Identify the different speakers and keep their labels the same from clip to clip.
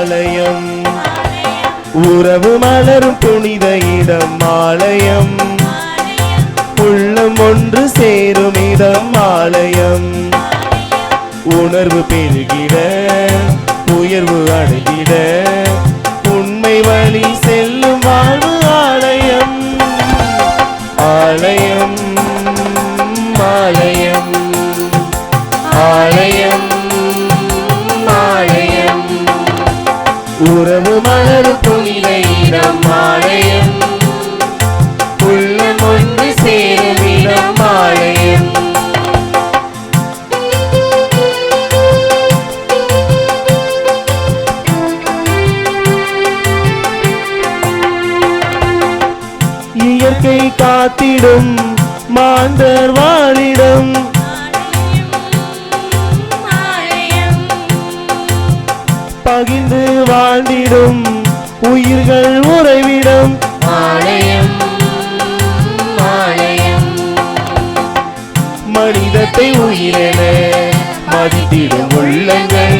Speaker 1: ஆலயம், உறவு மலரும் புனித இடம் ஆலயம், உள்ளம் ஒன்று சேரும் இடம் ஆலயம், உணர்வு பெருகிட உயர்வு அடைந்திட உண்மை வழி செல்லும் வாழ்வு ஆலயம், ஆலயம் ஆலயம் ஆலயம் ஆலயம், உறவு மலரும் புனித இடம் ஆலயம், உள்ளம் ஒன்று சேரும் இடம் ஆலயம். இயற்கை காத்திடும் மாந்தர் வாழிடம், பகிர்ந்து வாழ்ந்திடும் உயிர்கள் உறைவிடம் ஆலயம், ஆலயம், மனிதத்தை உயிரென மதித்திடும் உள்ளங்கள்,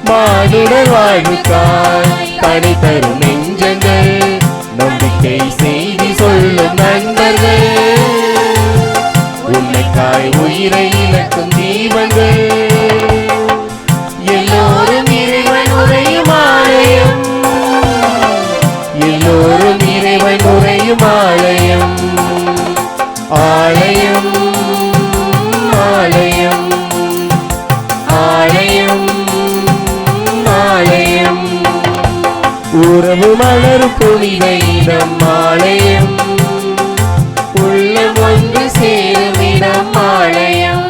Speaker 1: மானுடர் வாழ்வுக்காய் பணி தரும் நெஞ்சங்கள், நம்பிக்கை செய்தி சொல்லும் நண்பர்கள், உண்மைக்காய் உயிரை இழக்கும் தீபங்கள், எல்லோரும் இறைவன் உரையும் ஆலயம், எல்லோரும் இறைவன் உரையும் ஆலயம், ஆலயம் ஆலயம் ஆலயம் ஆலயம், உறவு மலரும் புனித இடம் ஆலயம், உள்ளம் ஒன்று சேரும் இடம் ஆலயம்.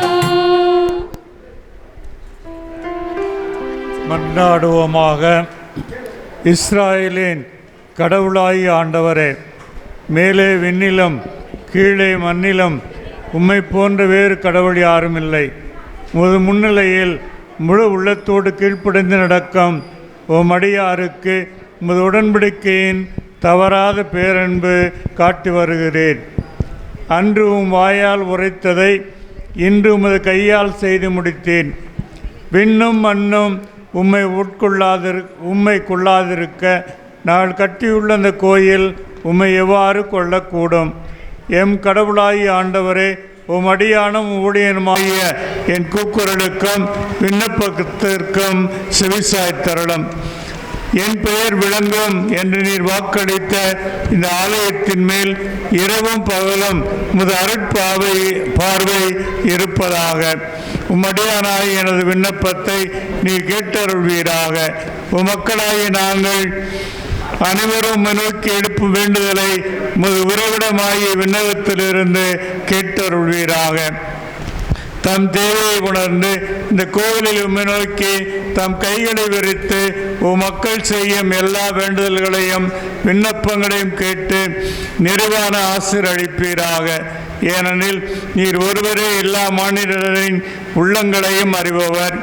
Speaker 2: மன்றாடுவோமாக. இஸ்ராயேலின் கடவுளாய் ஆண்டவரே, மேலே விண்ணிலும் கீழே மண்ணிலும் உம்மை போன்ற வேறு கடவுள் யாரும் இல்லை. உமது முன்னிலையில் முழு உள்ளத்தோடு கீழ்ப்படைந்து நடக்கும் உம் அடியாருக்கு உமது உடன்படிக்கையின் தவறாத பேரன்பு காட்டி வருகிறேன். அன்று உம் வாயால் உரைத்ததை இன்று உமது கையால் செய்து முடித்தேன். விண்ணும் மண்ணும் உம்மை கொள்ளாதிருக்க நான் கட்டியுள்ள அந்த கோயில் உம்மை எவ்வாறு கொள்ளக்கூடும்? எம் கடவுளாய் ஆண்டவரே, உம் அடியானும் ஊழியனுமாகிய என் கூக்குரலுக்கும் விண்ணப்பத்திற்கும் செவிசாய்த்தருளும். என் பெயர் விளங்கும் என்று நீர் வாக்களித்த இந்த ஆலயத்தின் மேல் இரவும் பகலும் உமது பார்வை இருப்பதாக. உம்மடியானாய் எனது விண்ணப்பத்தை நீர் கேட்டருள்வீராக. உமக்களாகிய நாங்கள் அனைவரும் நோக்கி எழுப்பும் வேண்டுதலை உமது உறவிடமாகிய விண்ணகத்திலிருந்து கேட்டருள்வீராக. தம் தேவையை உணர்ந்து இந்த கோவிலில் உம்மை நோக்கி தம் கைகளை விரித்து மக்கள் செய்யும் எல்லா வேண்டுதல்களையும் விண்ணப்பங்களையும் கேட்டு நிறைவான ஆசீர்வதிப்பீராக. ஏனெனில் நீர் ஒருவரே எல்லா மாநிலரின் உள்ளங்களையும் அறிபவர்.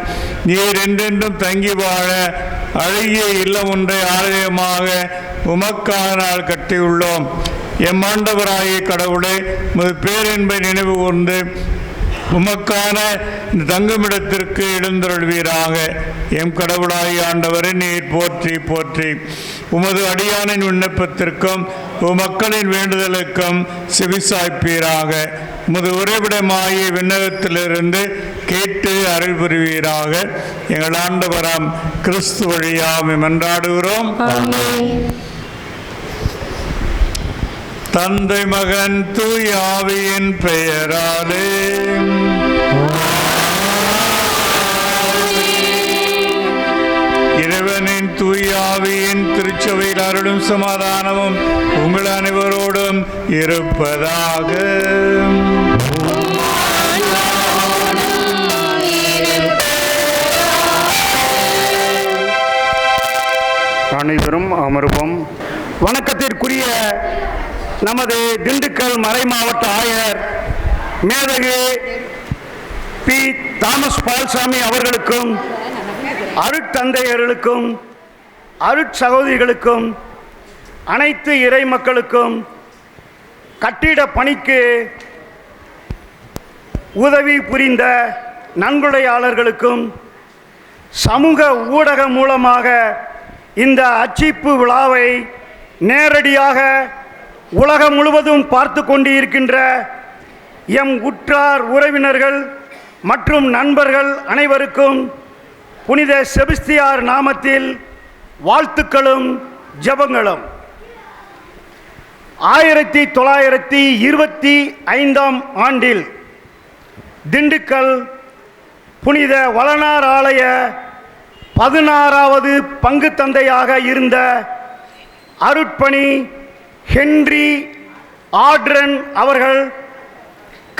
Speaker 2: நீர் என்றென்றும் தங்கி வாழ அழகிய இல்லம் ஒன்றை ஆலயமாக உமக்காக நாள் கட்டியுள்ளோம். எம் ஆண்டவராகிய கடவுளை உமது பேரன்பை நினைவு கூர்ந்து உமக்கான இந்த தங்குமிடத்திற்கு எழுந்தருள்வீராக. எம் கடவுளாகிய ஆண்டவரை நீர் போற்றி போற்றி உமது அடியானின் விண்ணப்பத்திற்கும் மக்களின் வேண்டுதலுக்கும் செவிசாய்ப்பீராக. உமது உறைவிடமாகிய விண்ணகத்திலிருந்து கேட்டு அருள் புரிவீராக. எங்கள் ஆண்டவராம் கிறிஸ்து வழியாம் மன்றாடுகிறோம். தந்தை மகன் தூய ஆவியின் பெயராலே. இறைவனின் தூய ஆவியின் திருச்சபையில் அருளும் சமாதானமும் உங்கள் அனைவரோடும் இருப்பதாக.
Speaker 3: அனைவரும் அமர்வோம். வணக்கத்திற்குரிய நமது திண்டுக்கல் மறை மாவட்ட ஆயர் மேதகு பி. தாமஸ் பால்சாமி அவர்களுக்கும், அருட்தந்தையர்களுக்கும், அருட்சகோதரிகளுக்கும், அனைத்து இறை மக்களுக்கும், கட்டிட பணிக்கு உதவி புரிந்த நன்கொடையாளர்களுக்கும், சமூக ஊடகம் மூலமாக இந்த அர்ச்சிப்பு விழாவை நேரடியாக உலகம் முழுவதும் பார்த்து கொண்டு இருக்கின்ற எம் உற்றார் உறவினர்கள் மற்றும் நண்பர்கள் அனைவருக்கும் புனித செபஸ்தியார் நாமத்தில் வாழ்த்துக்களும் ஜெபங்களும். 1925ஆம் ஆண்டில் திண்டுக்கல் புனித வளனார் ஆலய 16வது பங்கு தந்தையாக இருந்த அருட்பணி ஹென்றி ஆட்ரன் அவர்கள்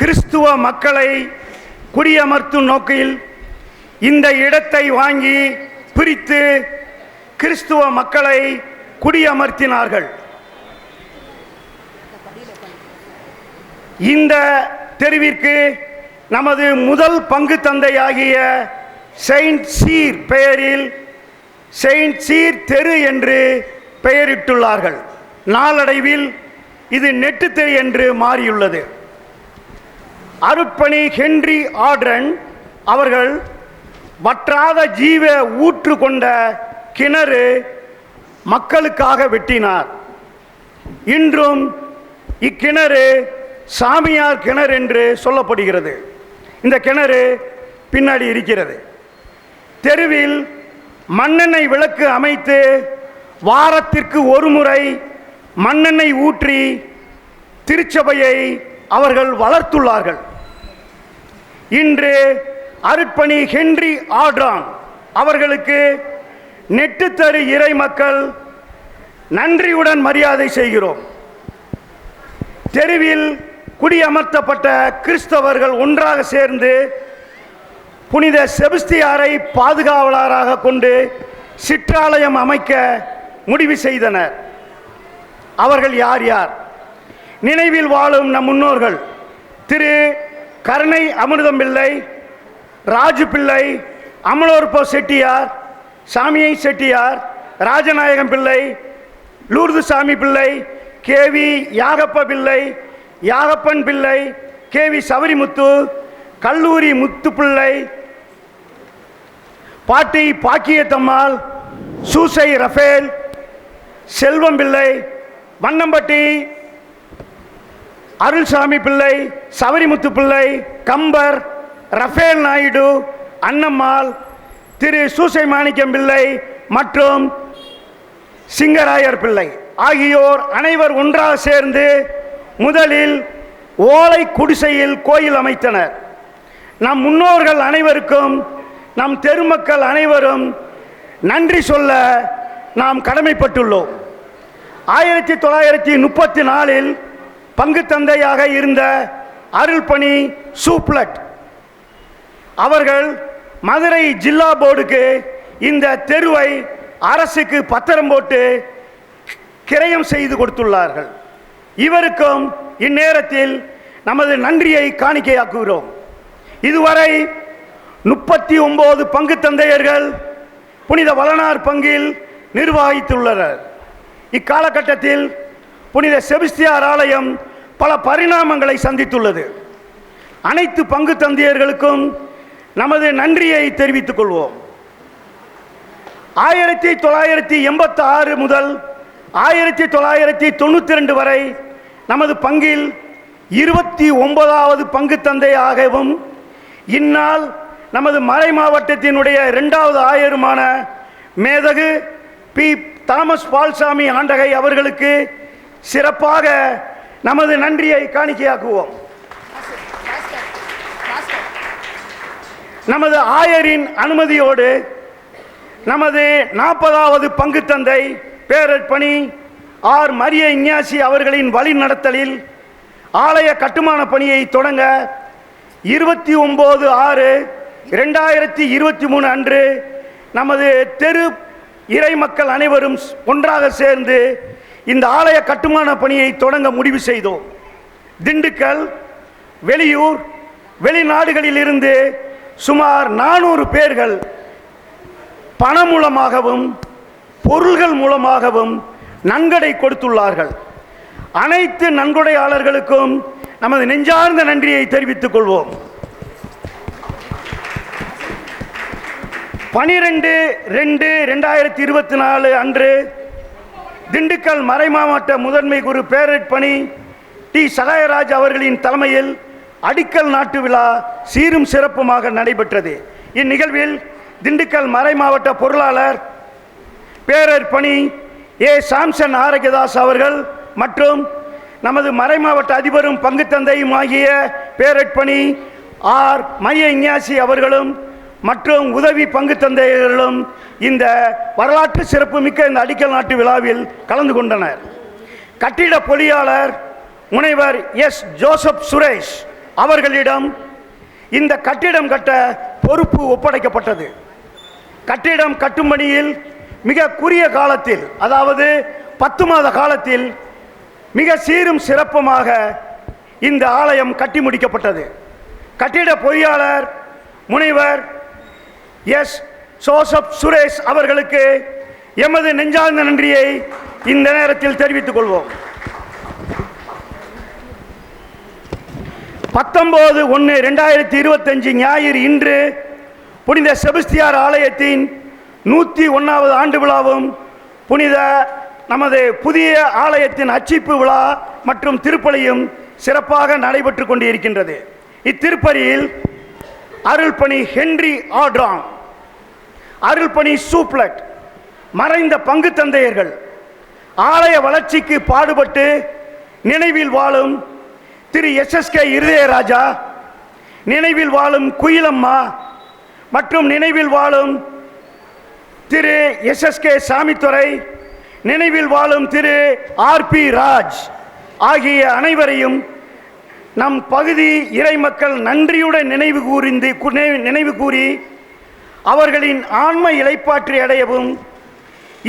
Speaker 3: கிறிஸ்துவ மக்களை குடியமர்த்தும் நோக்கில் இந்த இடத்தை வாங்கி பிரித்து கிறிஸ்துவ மக்களை குடியமர்த்தினார்கள். இந்த தெருவிற்கு நமது முதல் பங்கு தந்தையாகிய செயின்ட் சீர் பெயரில் செயின்ட் சீர் தெரு என்று பெயரிட்டுள்ளார்கள். நாளடைவில் இது நெட்டு தெரு என்று மாறியுள்ளது. அருட்பணி ஹென்றி ஆட்ரன் அவர்கள் வற்றாத ஜீவ ஊற்று கொண்ட கிணறு மக்களுக்காக வெட்டினார். இன்றும் இக்கிணறு சாமியார் கிணறு என்று சொல்லப்படுகிறது. இந்த கிணறு பின்னாடி இருக்கிறது. தெருவில் மண்ணெண்ணெய் விளக்கு அமைத்து வாரத்திற்கு ஒரு முறை மண்ணெண்ணெய் ஊற்றி திருச்சபையை அவர்கள் வளர்த்துள்ளார்கள். இன்று அருட்பணி ஹென்றி ஆட்ரான் அவர்களுக்கு நெட்டுத்தரு இறை மக்கள் நன்றியுடன் மரியாதை செய்கிறோம். தெருவில் குடியமர்த்தப்பட்ட கிறிஸ்தவர்கள் ஒன்றாக சேர்ந்து புனித செபஸ்தியாரை பாதுகாவலராக கொண்டு சிற்றாலயம் அமைக்க முடிவு செய்தனர். அவர்கள் யார் யார்? நினைவில் வாழும் நம் முன்னோர்கள் திரு கருணை அமிர்தம் பிள்ளை, ராஜு பிள்ளை, அமலோற்போ செட்டியார், சாமியை செட்டியார், ராஜநாயகம் பிள்ளை, லூர்து சாமி பிள்ளை, கேவி யாகப்ப பிள்ளை, யாகப்பன் பிள்ளை, கேவி சவரிமுத்து, கல்லூரி முத்து பிள்ளை, பாட்டி பாக்கியத்தம்மாள், சூசை ரஃபேல், செல்வம் பிள்ளை, வண்ணம்பட்டி அருள்சாமி பிள்ளை, சவரிமுத்து பிள்ளை, கம்பர், ரஃபேல் நாயுடு, அன்னம்மாள், திரு சூசை மாணிக்கம் பிள்ளை மற்றும் சிங்கராயர் பிள்ளை ஆகியோர் அனைவர் ஒன்றாக சேர்ந்து முதலில் ஓலை குடிசையில் கோயில் அமைத்தனர். நம் முன்னோர்கள் அனைவருக்கும் நம் தெருமக்கள் அனைவரும் நன்றி சொல்ல நாம் கடமைப்பட்டுள்ளோம். 1934இல் பங்கு தந்தையாக இருந்த அருள்பணி சூப்லட் அவர்கள் மதுரை ஜில்லா போர்டுக்கு இந்த தெருவை அரசுக்கு பத்திரம் போட்டு கிரயம் செய்து கொடுத்துள்ளார்கள். இவருக்கும் இந்நேரத்தில் நமது நன்றியை காணிக்கையாக்குகிறோம். இதுவரை 39 பங்கு தந்தையர்கள் புனித வளனார் பங்கில் நிர்வகித்துள்ளனர். இக்காலகட்டத்தில் புனித செபஸ்தியார் ஆலயம் பல பரிணாமங்களை சந்தித்துள்ளது. அனைத்து பங்கு தந்தையர்களுக்கும் நமது நன்றியை தெரிவித்துக் கொள்வோம். 1986 முதல் 1992 வரை நமது பங்கில் 29வது பங்கு தந்தையாகவும் இந்நாள் நமது மறை மாவட்டத்தினுடைய 2வது ஆயருமான மேதகு பி தாமஸ் பால்சாமி ஆண்டகை அவர்களுக்கு சிறப்பாக நமது நன்றியை காணிக்கையாக்குவோம். நமது ஆயரின் அனுமதியோடு நமது 40வது பங்கு தந்தை பேரற்பணி ஆர் மரிய இஞ்ஞாசி அவர்களின் வழி நடத்தலில் ஆலய கட்டுமான பணியை தொடங்க 29/6/2023 அன்று நமது தெரு இறை மக்கள் அனைவரும் ஒன்றாக சேர்ந்து இந்த ஆலய கட்டுமான பணியை தொடங்க முடிவு செய்தோம். திண்டுக்கல், வெளியூர், வெளிநாடுகளில் இருந்து சுமார் 400 பேர்கள் பண மூலமாகவும் பொருள்கள் மூலமாகவும் நன்கொடை கொடுத்துள்ளார்கள். அனைத்து நன்கொடையாளர்களுக்கும் நமது நெஞ்சார்ந்த நன்றியை தெரிவித்துக் கொள்வோம். 12/2/2024 அன்று திண்டுக்கல் மறைமாவட்ட முதன்மை குரு பேரட் பணி டி சகாயராஜ் அவர்களின் தலைமையில் அடிக்கல் நாட்டு விழா சீரும் சிறப்புமாக நடைபெற்றது. இந்நிகழ்வில் திண்டுக்கல் மறைமாவட்ட பொருளாளர் பேரட் பணி ஏ சாம்சன் ஆரோக்கியதாஸ் அவர்கள் மற்றும் நமது மறைமாவட்ட அதிபரும் பங்கு தந்தையும் ஆகிய பேரட் பணி ஆர் மைய இஞ்ஞாசி அவர்களும் மற்றும் உதவி பங்கு தந்தையர்களும் இந்த வரலாற்று சிறப்புமிக்க இந்த அடிக்கல் நாட்டு விழாவில் கலந்து கொண்டனர். கட்டிட பொறியாளர் முனைவர் எஸ் ஜோசப் சுரேஷ் அவர்களிடம் இந்த கட்டிடம் கட்ட பொறுப்பு ஒப்படைக்கப்பட்டது. கட்டிடம் கட்டும் பணியில் மிக குறுகிய காலத்தில், அதாவது 10 மாத காலத்தில் மிக சீரும் சிறப்புமாக இந்த ஆலயம் கட்டி முடிக்கப்பட்டது. கட்டிட பொறியாளர் முனைவர் எஸ் ஜோசப் சுரேஷ் அவர்களுக்கு எமது நெஞ்சார்ந்த நன்றியை இந்த நேரத்தில் தெரிவித்துக் கொள்வோம். 19/1/2025 ஞாயிறு இன்று புனித செபஸ்தியார் ஆலயத்தின் 101வது ஆண்டு விழாவும் புனித நமது புதிய ஆலயத்தின் அச்சிப்பு விழா மற்றும் திருப்பலியும் சிறப்பாக நடைபெற்று கொண்டிருக்கின்றது. இத்திருப்பலியில் அருள்பணி ஹென்றி ஆட்ராங், அருள்பணி சூப்லட், மறைந்த பங்கு தந்தையர்கள், ஆலய வளர்ச்சிக்கு பாடுபட்டு நினைவில் வாழும் திரு SSK இருதயராஜா, நினைவில் வாழும் குயிலம்மா மற்றும் நினைவில் வாழும் திரு SSK சாமித்துறை, நினைவில் வாழும் திரு RP ராஜ் ஆகிய அனைவரையும் நம் பகுதி இறை மக்கள் நன்றியுடன் நினைவு கூறி அவர்களின் ஆன்ம இளைப்பாற்றி அடையவும்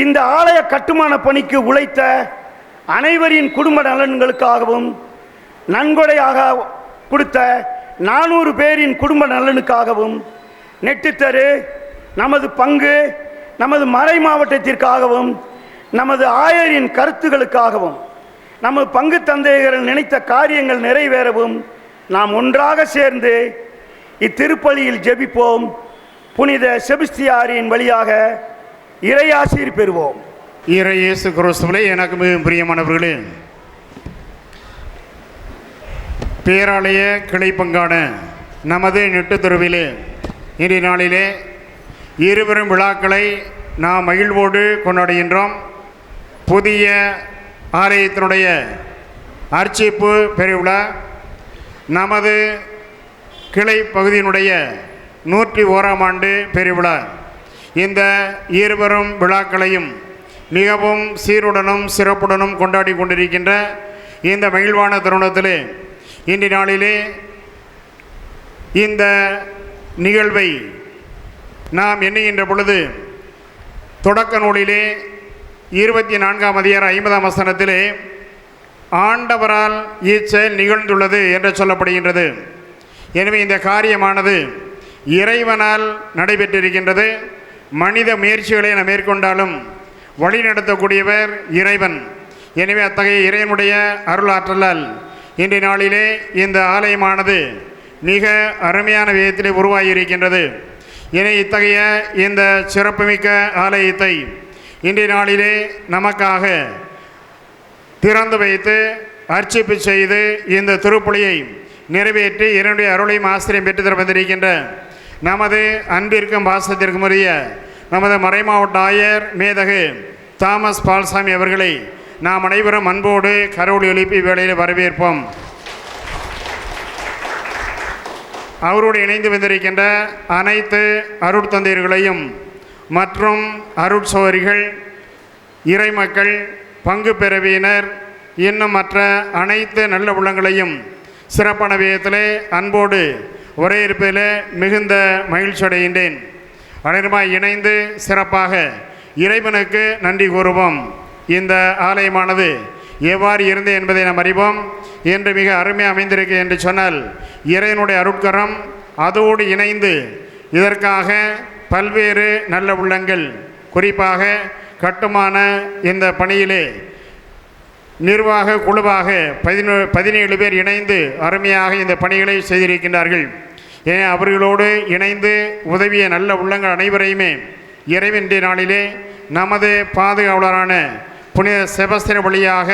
Speaker 3: இந்த ஆலய கட்டுமான பணிக்கு உழைத்த அனைவரின் குடும்ப நலன்களுக்காகவும் நன்கொடையாக கொடுத்த 400 பேரின் குடும்ப நலனுக்காகவும் நெட்டுத்தரு நமது பங்கு நமது மறை மாவட்டத்திற்காகவும் நமது ஆயரின் கருத்துகளுக்காகவும் நமது பங்கு தந்தையர்கள் நினைத்த காரியங்கள் நிறைவேறவும் நாம் ஒன்றாக சேர்ந்து இத்திருப்பலியில் ஜெபிப்போம். புனித செபஸ்தியாரின் வழியாக இறையாசீர் பெறுவோம்.
Speaker 2: இறை இயேசு கிறிஸ்துவிலே எனக்கு மிகவும் பிரியமானவர்களே, பேராலய கிளை பங்கான நமது நெட்டுத்தெருவிலே இன்றைய நாளிலே இருவரும் விழாக்களை நாம் மகிழ்வோடு கொண்டாடுகின்றோம். புதிய ஆலயத்தினுடைய அர்ச்சிப்பு பெருவிழா, நமது கிளை பகுதியினுடைய 101ஆம் ஆண்டு பெருவிழா. இந்த இருவரும் விழாக்களையும் மிகவும் சீருடனும் சிறப்புடனும் கொண்டாடி கொண்டிருக்கின்ற இந்த மகிழ்வான தருணத்திலே இன்றைய நாளிலே இந்த நிகழ்வை நாம் எண்ணுகின்ற பொழுது தொடக்க நூலிலே 24ஆம் அதிகாரம் 50ஆம் வசனத்திலே ஆண்டவரால் இச்செயல் நிகழ்ந்துள்ளது என்று சொல்லப்படுகின்றது. எனவே இந்த காரியமானது இறைவனால் நடைபெற்றிருக்கின்றது. மனித முயற்சிகளை நாம் மேற்கொண்டாலும் வழி நடத்தக்கூடியவர் இறைவன். எனவே அத்தகைய இறைவனுடைய அருள் ஆற்றலால் இன்றைய நாளிலே இந்த ஆலயமானது மிக அருமையான விதத்திலே உருவாகியிருக்கின்றது. என இத்தகைய இந்த சிறப்புமிக்க ஆலயத்தை இன்றைய நாளிலே நமக்காக திறந்து வைத்து அர்ச்சிப்பு செய்து இந்த திருப்பலியை நிறைவேற்றி என்னுடைய அருளையும் ஆசிரியம் பெற்று தர வந்திருக்கின்ற நமது அன்பிற்கும் பாசத்திற்கும் உரிய நமது மறைமாவட்ட ஆயர் மேதகு தாமஸ் பால்சாமி அவர்களை நாம் அனைவரும் அன்போடு கரோடு எழுப்பி வேளையில் வரவேற்போம். அவரோடு இணைந்து வந்திருக்கின்ற அனைத்து அருட்தந்தையர்களையும் மற்றும் அருட்சோரிகள், இறைமக்கள், பங்கு பெறவியினர், இன்னும் மற்ற அனைத்து நல்ல உள்ளங்களையும் சிறப்பான விதத்திலே அன்போடு ஒரே இருப்பதிலே மிகுந்த மகிழ்ச்சி அடைகின்றேன். அனைவருமாய் இணைந்து சிறப்பாக இறைவனுக்கு நன்றி கூறுவோம். இந்த ஆலயமானது எவ்வாறு இருந்தது என்பதை நாம் அறிவோம். என்று மிக அருமையாக அமைந்திருக்கு என்று சொன்னால் இறைவனுடைய அருட்கரம் அதோடு இணைந்து இதற்காக பல்வேறு நல்ல உள்ளங்கள், குறிப்பாக கட்டுமான இந்த பணியிலே நிர்வாக குழுவாக 17 பேர் இணைந்து அருமையாக இந்த பணிகளை செய்திருக்கின்றார்கள்.
Speaker 4: அவர்களோடு இணைந்து உதவிய நல்ல உள்ளங்கள் அனைவரையுமே இறைவனுடைய நாளிலே நமது பாதுகாவலரான புனித செபஸ்தியர் வழியாக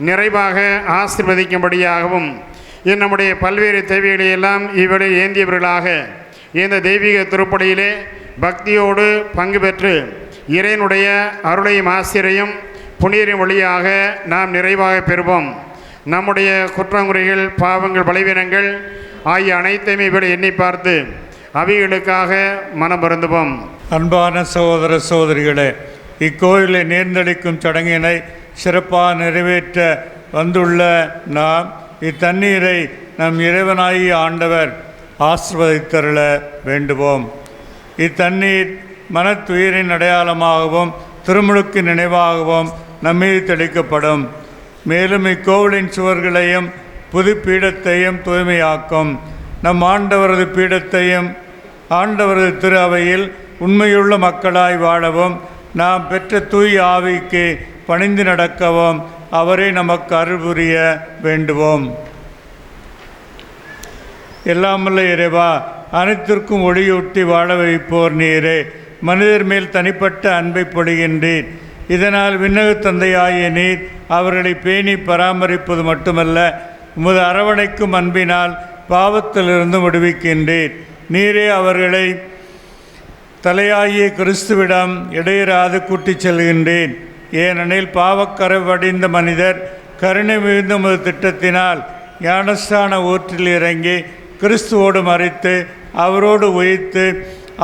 Speaker 4: நிறைவாக ஆசீர்வதிக்கும்படியாகவும் நம்முடைய பல்வேறு தேவைகளை எல்லாம் இவரை ஏந்தியவர்களாக இந்த தெய்வீக திருப்பலியிலே பக்தியோடு பங்கு பெற்று இறைவனுடைய அருளையும் ஆசிரியையும் புனிதரின் வழியாக நாம் நிறைவாக பெறுவோம். நம்முடைய குற்றங்குறைகள், பாவங்கள், பலவீனங்கள் ஆகிய அனைத்தையுமே இவரை எண்ணி பார்த்து அவைகளுக்காக மனம் வருந்துவோம்.
Speaker 2: அன்பான சகோதர சகோதரிகளே, இக்கோயிலை நேர்ந்தளிக்கும் சடங்கினை சிறப்பாக நிறைவேற்ற வந்துள்ள நாம் இத்தண்ணீரை நம் இறைவனாகிய ஆண்டவர் ஆசீர்வதித்தருள வேண்டுவோம். இத்தண்ணீர் மனத்துயிரின் அடையாளமாகவும் திருமுழுக்கு நினைவாகவும் நம்மீது தெளிக்கப்படும். மேலும் இக்கோவிலின் சுவர்களையும் புது பீடத்தையும் தூய்மையாக்கும். நம் ஆண்டவரது பீடத்தையும் ஆண்டவரது திரு அவையில் உண்மையுள்ள மக்களாய் வாழவும் நாம் பெற்ற தூய் ஆவிக்கு பணிந்து நடக்கவும் அவரே நமக்கு அருள் புரிய வேண்டுவோம். எல்லாமல்ல இறைவா, அனைத்திற்கும் ஒளியூட்டி வாழ வைப்போர் நீரே. மனிதர் மேல் தனிப்பட்ட அன்பை பொழிகின்றீர். இதனால் விண்ணக தந்தையாகிய நீர் அவர்களை பேணி பராமரிப்பது மட்டுமல்ல, உமது அரவணைக்கும் அன்பினால் பாவத்திலிருந்து விடுவிக்கின்றீர். நீரே அவர்களை தலையாகிய கிறிஸ்துவிடம் இடையராது கூட்டிச் செல்கின்றேன். ஏனெனில் பாவக்கரை வடிந்த மனிதர் கருணை மிகுந்த உமது திட்டத்தினால் ஞானஸ்தான ஊற்றில் இறங்கி கிறிஸ்துவோடு மறித்து அவரோடு உயிர்த்து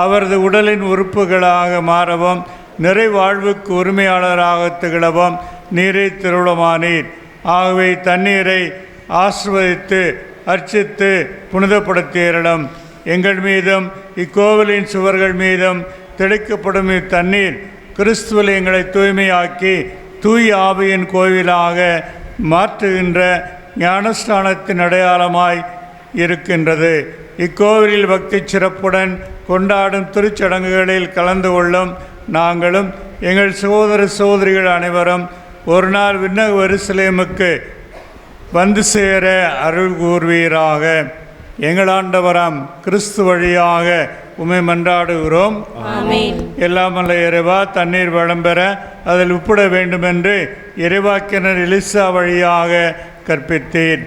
Speaker 2: அவரது உடலின் உறுப்புகளாக மாறவும் நிறைவாழ்வுக்கு உரிமையாளராக திகழவும் நீரை திருவுளமானீர். ஆகவே தண்ணீரை ஆசிர்வதித்து அர்ச்சித்து புனிதப்படுத்தியரிடம் எங்கள் மீதும் இக்கோவிலின் சுவர்கள் மீதும் தெளிக்கப்படும் இத்தண்ணீர் கிறிஸ்துவில் எங்களை தூய்மையாக்கி தூய் ஆவியின் கோவிலாக மாற்றுகின்ற ஞானஸ்தானத்தின் அடையாளமாய் இருக்கின்றது. இக்கோவிலில் பக்தி சிறப்புடன் கொண்டாடும் திருச்சடங்குகளில் கலந்து கொள்ளும் நாங்களும் எங்கள் சகோதர சகோதரிகள் அனைவரும் ஒரு நாள் விண்ணக எருசலேமுக்கு வந்து சேர அருள் கூர்வீராக. எங்கள் ஆண்டவராம் கிறிஸ்து வழியாக உம்மை மன்றாடுகிறோம். எல்லாம் வல்ல இறைவா, தண்ணீர் வளம் பெற அதில் உப்பிட வேண்டுமென்று இறைவாக்கினர் எலிசா வழியாக கற்பித்தீர்.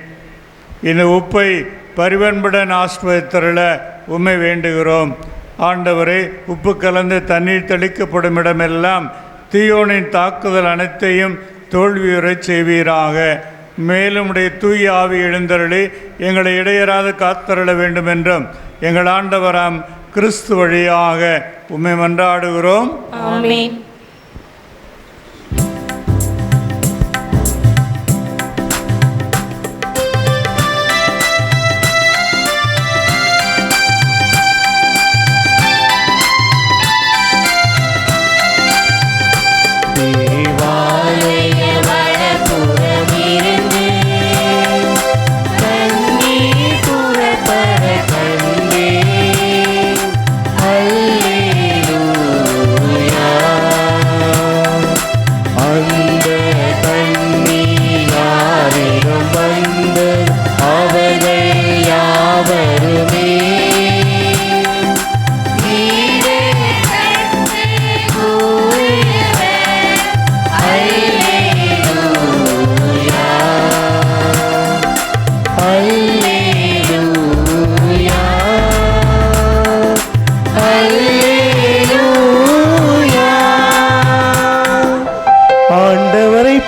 Speaker 2: இந்த உப்பை பரிவன்புடன் ஆசிர்வதித்தருள உம்மை வேண்டுகிறோம். ஆண்டவரே, உப்பு கலந்து தண்ணீர் தெளிக்கப்படும் இடமெல்லாம் தீயோனின் தாக்குதல் அனைத்தையும் தோல்வியுறச் செய்வீராக. மேலும் உடைய தூய ஆவி எழுந்தருளி எங்களை இடையராது காத்தருள வேண்டும் என்றும் எங்கள் ஆண்டவராம் கிறிஸ்து வழியாக உம்மை மன்றாடுகிறோம்.
Speaker 1: ஆமென்.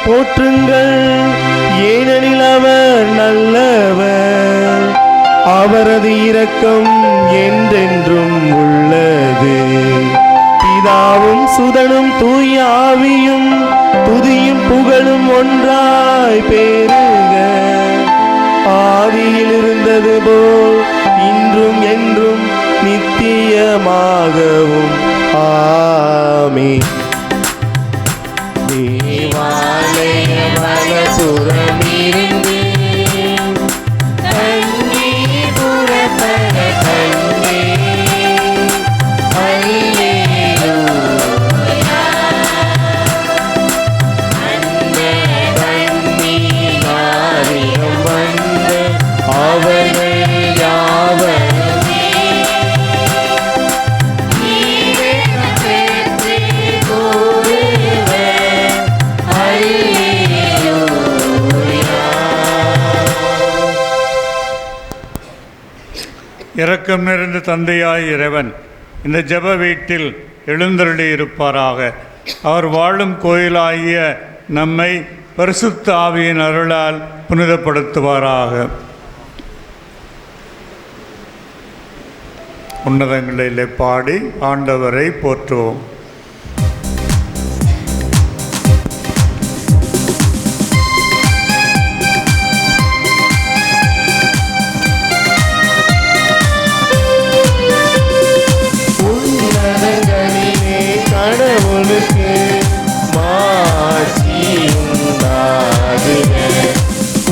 Speaker 5: போற்றுங்கள், ஏனெனில் அவர் நல்லவர், அவரது இரக்கம் என்றென்றும் உள்ளது. பிதாவும் சுதனும் தூய ஆவியும் துதியும் புகழும் ஒன்றாய் பெருக. ஆதியில் இருந்தது போல் இன்றும் என்றும் நித்தியமாகவும் ஆமென்.
Speaker 1: தேவாலய வலப்புறமிருந்து தண்ணீர் புறப்பட கண்டே. அல்லேலூயா. அந்த தண்ணீர் யாரிடம் வந்த அவர்கள் யாவர்
Speaker 2: இரக்கம் நிறைந்த தந்தையாய் இறைவன் இந்த ஜெப வீட்டில் எழுந்தருளி இருப்பாராக. அவர் வாழும் கோயிலாகிய நம்மை பரிசுத்த ஆவியின் அருளால் புனிதப்படுத்துவாராக. உன்னதங்களிலே பாடி ஆண்டவரை போற்றுவோம்.
Speaker 5: உன்னதங்களிலே கடவுளுக்கு மாட்சி உண்டாகுக.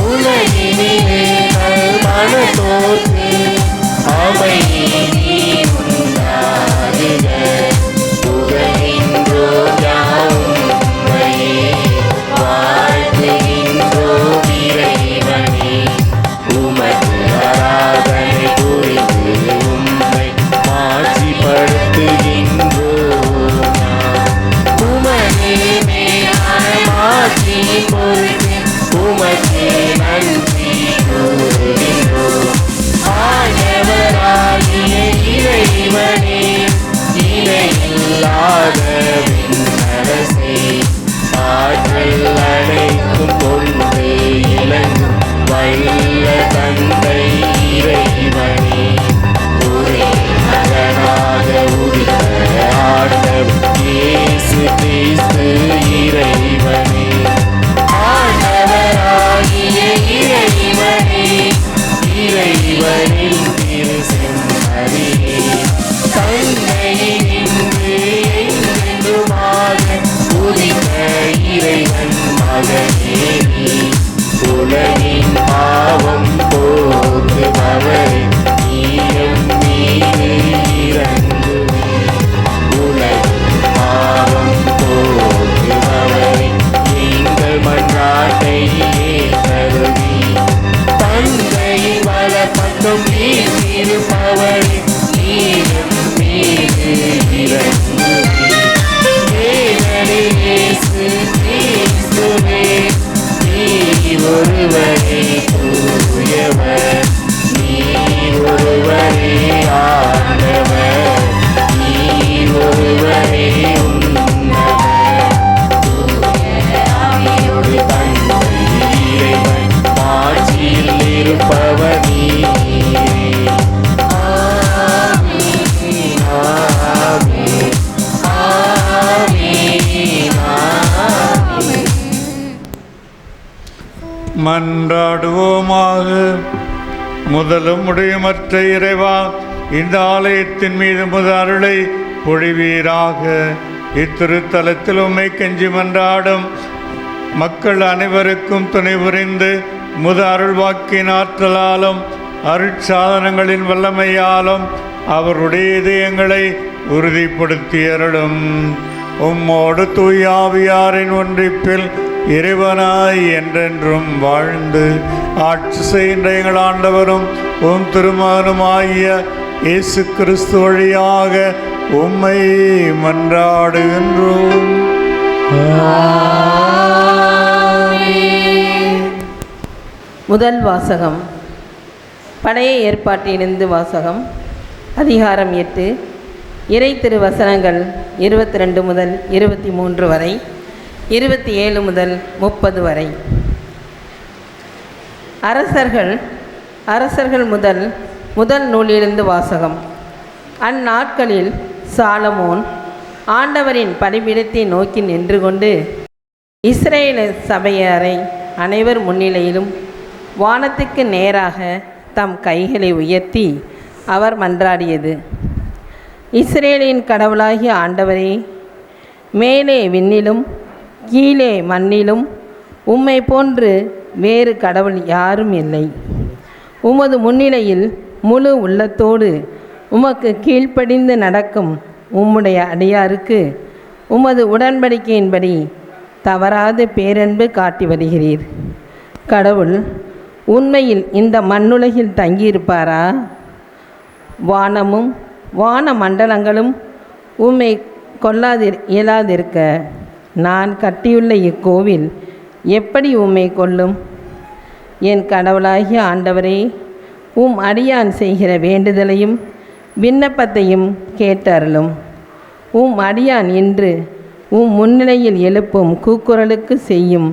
Speaker 5: உலகினிலே மனத்தோர்க்கு அமைதி உண்டாகுக. புகழ்கின்றோம் யாம் உம்மையே, வாழ்த்துகின்றோம் இறைவனே. உமக்கு ஆராதனை புரிந்து உம்மை மாட்சிப்படுத்துகின்றோம். உமது மேலான மாட்சியின் பொருட்டு உமக்கு நன்றி கூறுகின்றோம். ஆண்டவராகிய இறைவனே, இணையில்லாத விண்ணரசே, ஆற்றல் அனைத்தும் கொண்டு இலங்கும் வல்ல தந்தை இறைவனே, ஒரே மகனாக உதித்த ஆண்டவர் இயேசு கிறிஸ்து இறைவனே, ஆண்டவராகிய இறைவனே, இறைவனின் திரு செம்மறியே, தந்தையினின்று என்றென்றுமாக உதித்த இறைவன் மகனே, உலகின் பாவம் போக்குபவரே, நீயும் மீது இறங்குவே. உலகின் பாவம் போக்குபவரே, எங்கள் மன்றாட்டை ஏற்றருளி. தந்தையின் வலப்பக்கம் வீற்றிருப்பவரே, நீயும் மீது இறங்குவே. ஏனெனில் இயேசு கிறிஸ்துவே, நீர் ஒருவரே தூயவர், நீர் ஒருவரே ஆண்டவர், நீர் ஒருவரே உன்னதர். தூய ஆவியோடு தந்தை இறைவன் மாட்சியில் இருப்பவர் நீரே. ஆமென், ஆமென், ஆமென், ஆமென்.
Speaker 2: மன்றாடுவோமாக. முதலும் முடியுமற்ற இறைவா, இந்த ஆலயத்தின் மீது முத அருளை பொழிவீராக. இத்திருத்தலத்தில் உம்மை கெஞ்சி மன்றாடும் மக்கள் அனைவருக்கும் துணை புரிந்து முத அருள்வாக்கின் ஆற்றலாலும் அருட்சாதனங்களின் வல்லமையாலும் அவருடைய இதயங்களை உறுதிப்படுத்தி அருளும். உம்மோடு தூய ஆவியாரின் ஒன்றிப்பில் இறைவனாய் என்றென்றும் வாழ்ந்து ஆட்சி செய்கின்ற எங்கள் ஆண்டவரும் உம் திருமகனுமாகிய இயேசு கிறிஸ்து வழியாக உம்மை மன்றாடுகின்றோம்.
Speaker 6: முதல் வாசகம். பழைய ஏற்பாட்டிலிருந்து வாசகம். அதிகாரம் 8, இறை திருவசனங்கள் 22 முதல் 23 வரை, 27 முதல் 30 வரை. அரசர்கள் முதல் நூலிலிருந்து வாசகம். அந்நாட்களில் சாலமோன் ஆண்டவரின் பலிபீடத்தை நோக்கி நின்று கொண்டு இஸ்ரேல் சபையாரை அனைவர் முன்னிலையிலும் வானத்துக்கு நேராக தம் கைகளை உயர்த்தி அவர் மன்றாடியது: இஸ்ரேலின் கடவுளாகிய ஆண்டவரே, மேலே விண்ணிலும் கீழே மண்ணிலும் உம்மை போன்று வேறு கடவுள் யாரும் இல்லை. உமது முன்னிலையில் முழு உள்ளத்தோடு உமக்கு கீழ்ப்படிந்து நடக்கும் உம்முடைய அடியாருக்கு உமது உடன்படிக்கையின்படி தவறாது பேரன்பு காட்டி வருகிறீர். கடவுள் உண்மையில் இந்த மண்ணுலகில் தங்கியிருப்பாரா? வானமும் வான மண்டலங்களும் உம்மை இயலாதிருக்க நான் கட்டியுள்ள இக்கோவில் எப்படி உம்மை கொல்லும்? என் கடவுளாகிய ஆண்டவரே, உம் அடியான் செய்கிற வேண்டுதலையும் விண்ணப்பத்தையும் கேட்டருளும். உம் அடியான் இன்று உம் முன்னிலையில் எழுப்பும் கூக்குரலுக்கு செய்யும்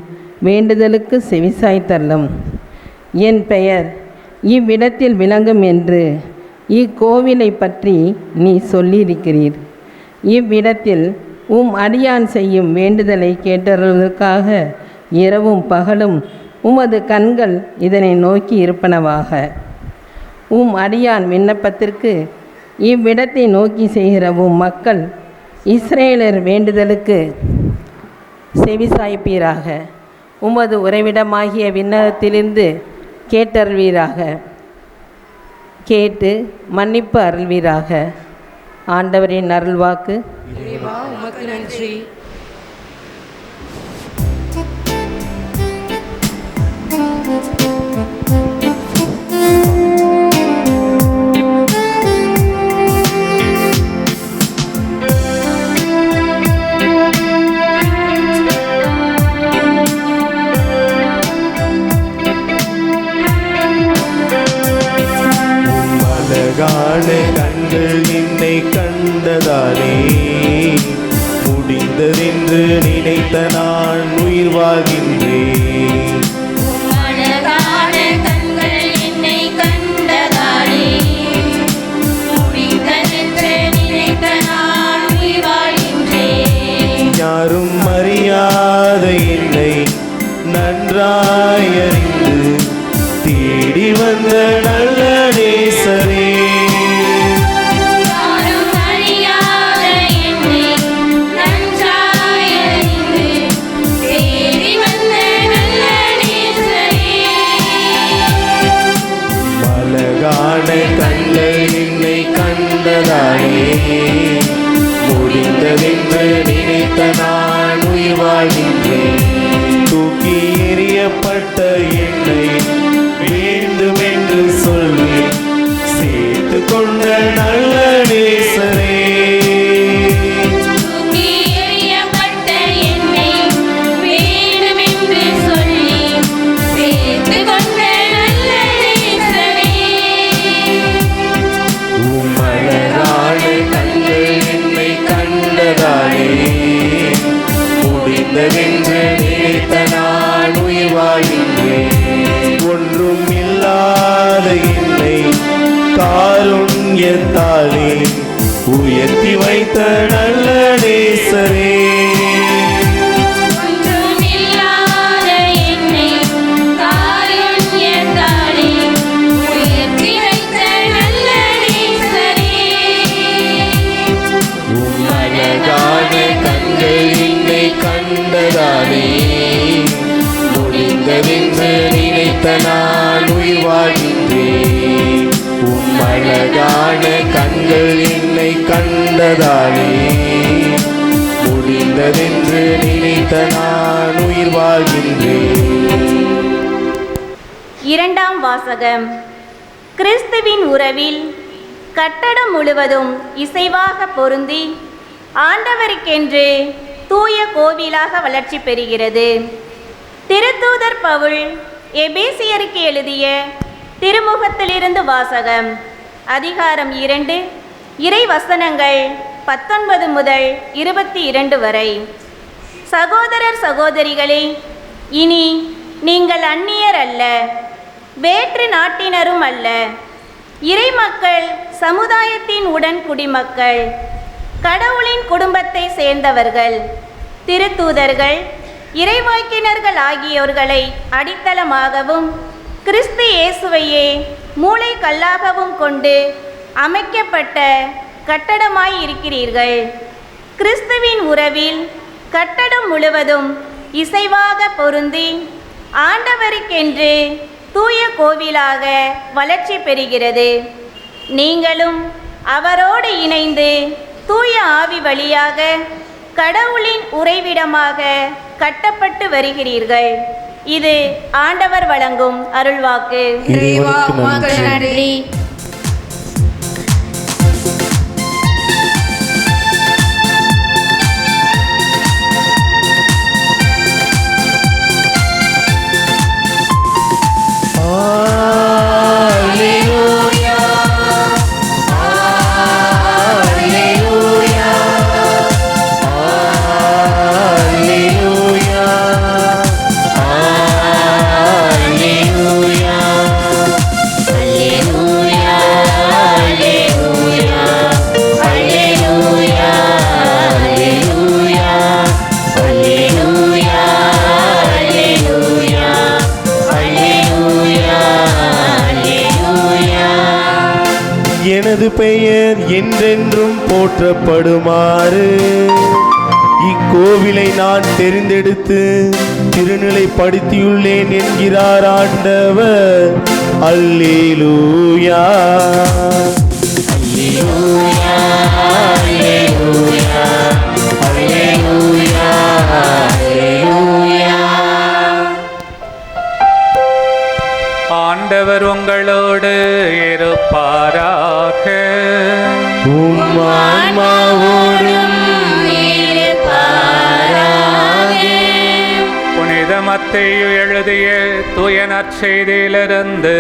Speaker 6: வேண்டுதலுக்கு செவிசாய்த்தருளும். என் பெயர் இவ்விடத்தில் விளங்கும் என்று இக்கோவிலை பற்றி நீ சொல்லியிருக்கிறீர். இவ்விடத்தில் உம் அடியான் செய்யும் வேண்டுதலை கேட்டருள்வதற்காக இரவும் பகலும் உமது கண்கள் இதனை நோக்கி இருப்பனவாக. உம் அடியான் விண்ணப்பத்திற்கு இவ்விடத்தை நோக்கி செய்கிற உம் மக்கள் இஸ்ரேலர் வேண்டுதலுக்கு செவிசாய்ப்பீராக. உமது உறைவிடமாகிய விண்ணகத்திலிருந்து கேட்டருள்வீராக. கேட்டு மன்னிப்பு அருள்வீராக. ஆண்டவரின் அருள்வாக்கு.
Speaker 1: இறைவா உமக்கு நன்றி.
Speaker 5: அழகான கண்கள் என்னை கண்டதாலே முடிந்ததென்று நினைத்த நான் உயிர் வாழ்கின்றேன்.
Speaker 7: அழகான கண்கள் என்னை கண்டதாலே முடிந்ததென்று நினைத்த நான் உயிர் வாழ்கின்றேன்.
Speaker 5: யாரும் அறியாத என்னை நன்றாய் அறிந்து தேடி வந்த நல்ல நேசரே,
Speaker 7: யாரும் அறியாத என்னை நன்றாய் அறிந்து தேடி வந்த நல்ல நேசரே.
Speaker 5: அழகான கண்கள் என்னை கண்டதாலே முடிந்ததென்று நினைத்த நான் உயிர் வாழ்கின்றேன். தூக்கி எறியப்பட்ட என்னை வேண்டுமென்று சொல்லி சேர்த்து கொண்ட நல்ல நேசரே,
Speaker 7: தூக்கி எறியப்பட்ட என்னை வேண்டுமென்று சொல்லி சேர்த்து கொண்ட நல்ல நேசரே.
Speaker 5: உம் அழகான கண்கள் என்னை கண்டதாலே முடிந்ததென்று நினைத்த நான் உயிர் வாழ்கின்றேன். ஒன்றும் இல்லாத என்னை காருண்யத்தாலே உயர்த்தி வைத்த நல்ல நேசரே,
Speaker 7: ஒன்றுமில்லாத என்னை காருண்யத்தாலே உயர்த்தி வைத்த நல்ல நேசரே.
Speaker 5: உம் அழகான கண்கள் என்னை கண்டதாலே முடிந்ததென்று நினைத்த நான் உயிர் வாழ்கின்றேன். உம் அழகான கண்கள் என்னை கண்டதாலே முடிந்ததென்று நினைத்த நான் உயிர் வாழ்கின்றேன்.
Speaker 8: இரண்டாம் வாசகம். கிறிஸ்துவின் உறவில் கட்டடம் முழுவதும் இசைவாக பொருந்தி ஆண்டவருக்கென்று தூய கோவிலாக வளர்ச்சி பெறுகிறது. திருத்தூதர் பவுல் எபேசியருக்கு எழுதிய திருமுகத்திலிருந்து வாசகம். அதிகாரம் 2, இறை வசனங்கள் 19 முதல் 22 வரை. சகோதரர் சகோதரிகளே, இனி நீங்கள் அந்நியர் அல்ல, வேற்று நாட்டினரும் அல்ல, இறைமக்கள் சமுதாயத்தின் உடன் குடிமக்கள், கடவுளின் குடும்பத்தை சேர்ந்தவர்கள், திருத்தூதர்கள், இறைவாக்கினர்கள் ஆகியோர்களை அடித்தளமாகவும் கிறிஸ்து இயேசுவையே மூளைக்கல்லாகவும் கொண்டு அமைக்கப்பட்ட கட்டடமாய் இருக்கிறீர்கள். கிறிஸ்துவின் உறவில் கட்டடம் முழுவதும் இசைவாக பொருந்தி ஆண்டவருக்கென்று தூய கோவிலாக வளர்ச்சி பெறுகிறது. நீங்களும் அவரோடு இணைந்து தூய ஆவி வழியாக கடவுளின் உறைவிடமாக கட்டப்பட்டு வருகிறீர்கள். இது ஆண்டவர் வழங்கும் அருள்வாக்கு.
Speaker 1: இறைவா உமக்கு நன்றி.
Speaker 5: Alleluia. திருப்பெயர் என்றென்றும் போற்றப்படுமாறு இக்கோவிலை நான் தெரிந்தெடுத்து திருநிலைப்படுத்தியுள்ளேன் என்கிறார் ஆண்டவர். அல்லேலூயா. அல்லேலூயா, அல்லேலூயா, அல்லேலூயா, அல்லேலூயா.
Speaker 2: ஆண்டவர் உங்களோடு இருப்பாராக.
Speaker 5: உம் ஆன்மாவோடும்
Speaker 2: புனித மத்தேயு எழுதிய தூய நற்செய்தியிலிருந்து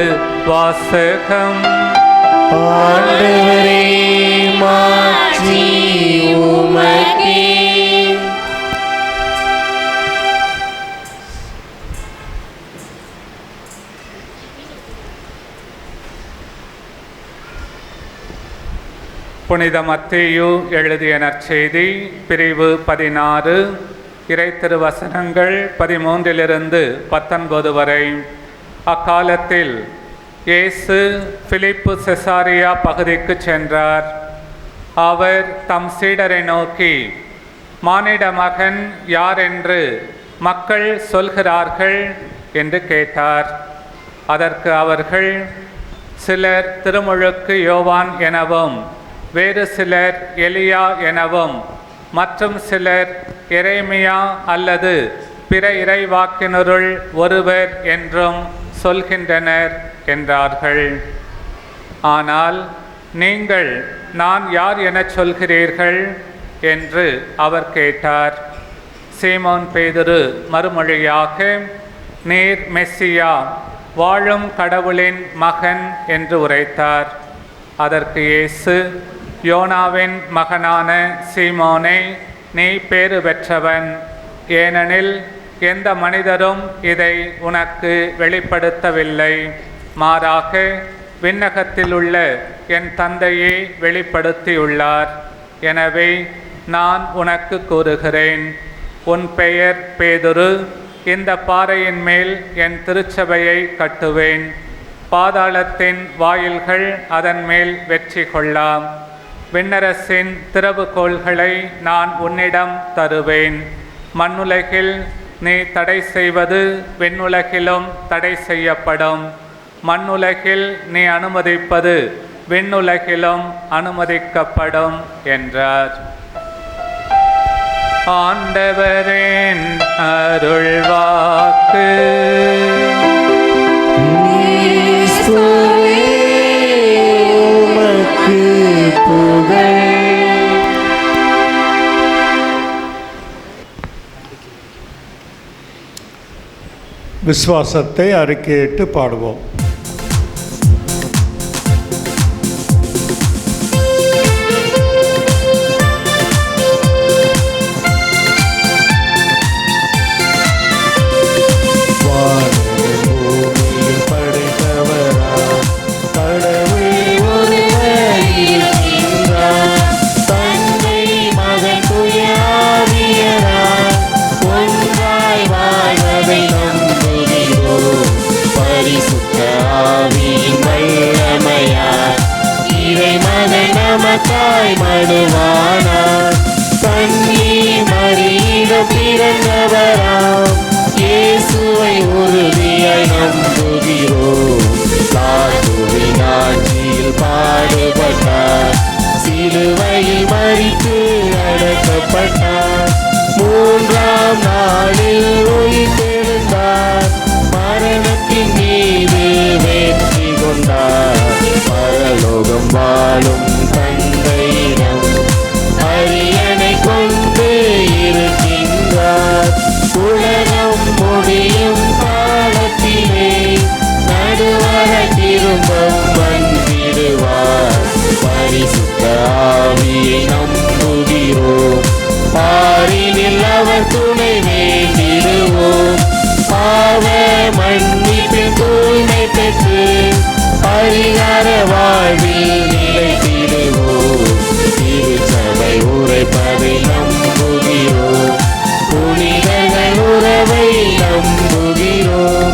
Speaker 2: வாசகம்.
Speaker 5: ஆண்டவரே, மாட்சி உமக்கே.
Speaker 2: புனித மத்தேயு எழுதிய நற்செய்தி பிரிவு 16 இறை திருவசனங்கள் 13-19 வரை. அக்காலத்தில் இயேசு பிலிப்பு செசாரியா பகுதிக்கு சென்றார். அவர் தம் சீடரை நோக்கி, மானிட மகன் யார் என்று மக்கள் சொல்கிறார்கள் என்று கேட்டார். அதற்கு அவர்கள், சிலர் திருமுழுக்கு யோவான் எனவும், வேறு சிலர் எலியா எனவும், மற்றும் சிலர் எரேமியா அல்லது பிற இறைவாக்கினருள் ஒருவர் என்றும் சொல்கின்றனர் என்றார்கள். ஆனால் நீங்கள் நான் யார் எனச் சொல்கிறீர்கள் என்று அவர் கேட்டார். சீமோன் பேதுரு மறுமொழியாக, நீர் மெஸ்ஸியா, வாழும் கடவுளின் மகன் என்று உரைத்தார். அதற்கு இயேசு, யோனாவின் மகனான சீமோனே, நீ பேறு பெற்றவன், ஏனெனில் எந்த மனிதரும் இதை உனக்கு வெளிப்படுத்தவில்லை, மாறாக விண்ணகத்தில் உள்ள என் தந்தையே வெளிப்படுத்தியுள்ளார். எனவே நான் உனக்கு கூறுகிறேன், உன் பெயர் பேதுரு, இந்த பாறையின் மேல் என் திருச்சபையை கட்டுவேன், பாதாளத்தின் வாயில்கள் அதன் மேல் வெற்றி கொள்ளாம். விண்ணரசின் திறவுகோல்களை நான் உன்னிடம் தருவேன். மண்ணுலகில் நீ தடை செய்வது விண்ணுலகிலும் தடை செய்யப்படும், மண்ணுலகில் நீ அனுமதிப்பது விண்ணுலகிலும் அனுமதிக்கப்படும் என்றார். ஆண்டவரின் அருள்வாக்கு.
Speaker 9: விசுவாசத்தை அறிக்கையிட்டு பாடுவோம்.
Speaker 5: மனுவானார் கன்னி மரியிடம் பிறந்தவராம் இயேசுவை உறுதியாய் நம்புகிறோம். லாசருவின் ஆட்சியில் பாடுபட்டார், சிலுவையில் மரித்து அடக்கப்பட்டார், மூன்றாம் நாளில் உயிர்த்தெழுந்தார், மரணத்தின் மீது வெற்றி கொண்டார். பரலோகம் வாழும் தந்தையிடம் அரியணை கொண்டு இருக்கின்றார். உலகம் முடியும் காலத்திலே நடுவர திரும்பம் வந்திடுவார். பரிசுத்த ஆவியை நம்புகிறோம், பாரினில் அவர் துணை வேண்டிடுவோம். பாவ மன்னிப்பில் தூய்மை பெற்று பரிகார வாழ்வில் நிலைத்திடுவோம். திருச்சபை உரைப்பதை நம்புகிறோம், புனிதர்கள் உறவை நம்புகிறோம்.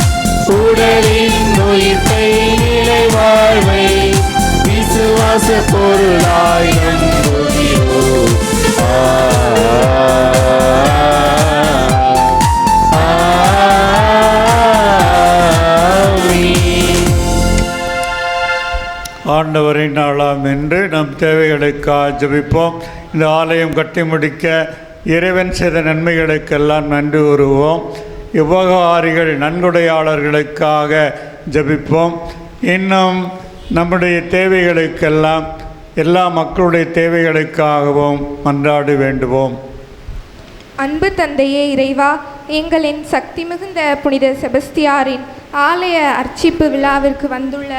Speaker 5: உடலின் உயிர்ப்பை நிலை வாழ்வை விசுவாச ஆறுதலாய் நம்புகிறோம்.
Speaker 9: ஆண்டவரின் நாளாம் என்று நம் தேவைகளுக்காக ஜெபிப்போம். இந்த ஆலயம் கட்டி முடிக்க இறைவன் செய்த நன்மைகளுக்கெல்லாம் நன்றி கூறுவோம். இவ்வகாரிகள் நன்கொடையாளர்களுக்காக ஜெபிப்போம். இன்னும் நம்முடைய தேவைகளுக்கெல்லாம் எல்லா மக்களுடைய தேவைகளுக்காகவும் மன்றாடி வேண்டுவோம்.
Speaker 1: அன்பு தந்தையே இறைவா, எங்களின் சக்தி மிகுந்த புனித செபஸ்தியாரின் ஆலய அர்ச்சிப்பு விழாவிற்கு வந்துள்ள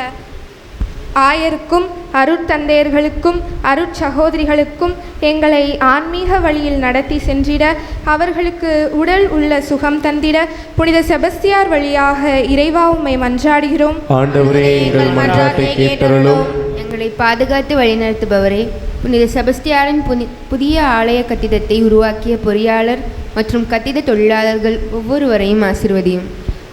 Speaker 1: ஆயருக்கும் அருட்தந்தையர்களுக்கும் அருட்சகோதரிகளுக்கும் எங்களை ஆன்மீக வழியில் நடத்தி சென்றிட அவர்களுக்கு உடல் உள்ள சுகம் தந்திட புனித செபஸ்தியார் வழியாக இறைவா உம்மை மன்றாடுகிறோம்.
Speaker 5: ஆண்டவரே எங்கள் மன்றாட்டை கேட்டருளும்.
Speaker 10: எங்களை பாதுகாத்து வழிநடத்துபவரே, புனித செபஸ்தியாரின் புதிய ஆலய கட்டிடத்தை உருவாக்கிய பொறியாளர் மற்றும் கட்டிட தொழிலாளர்கள் ஒவ்வொருவரையும் ஆசீர்வதியும்.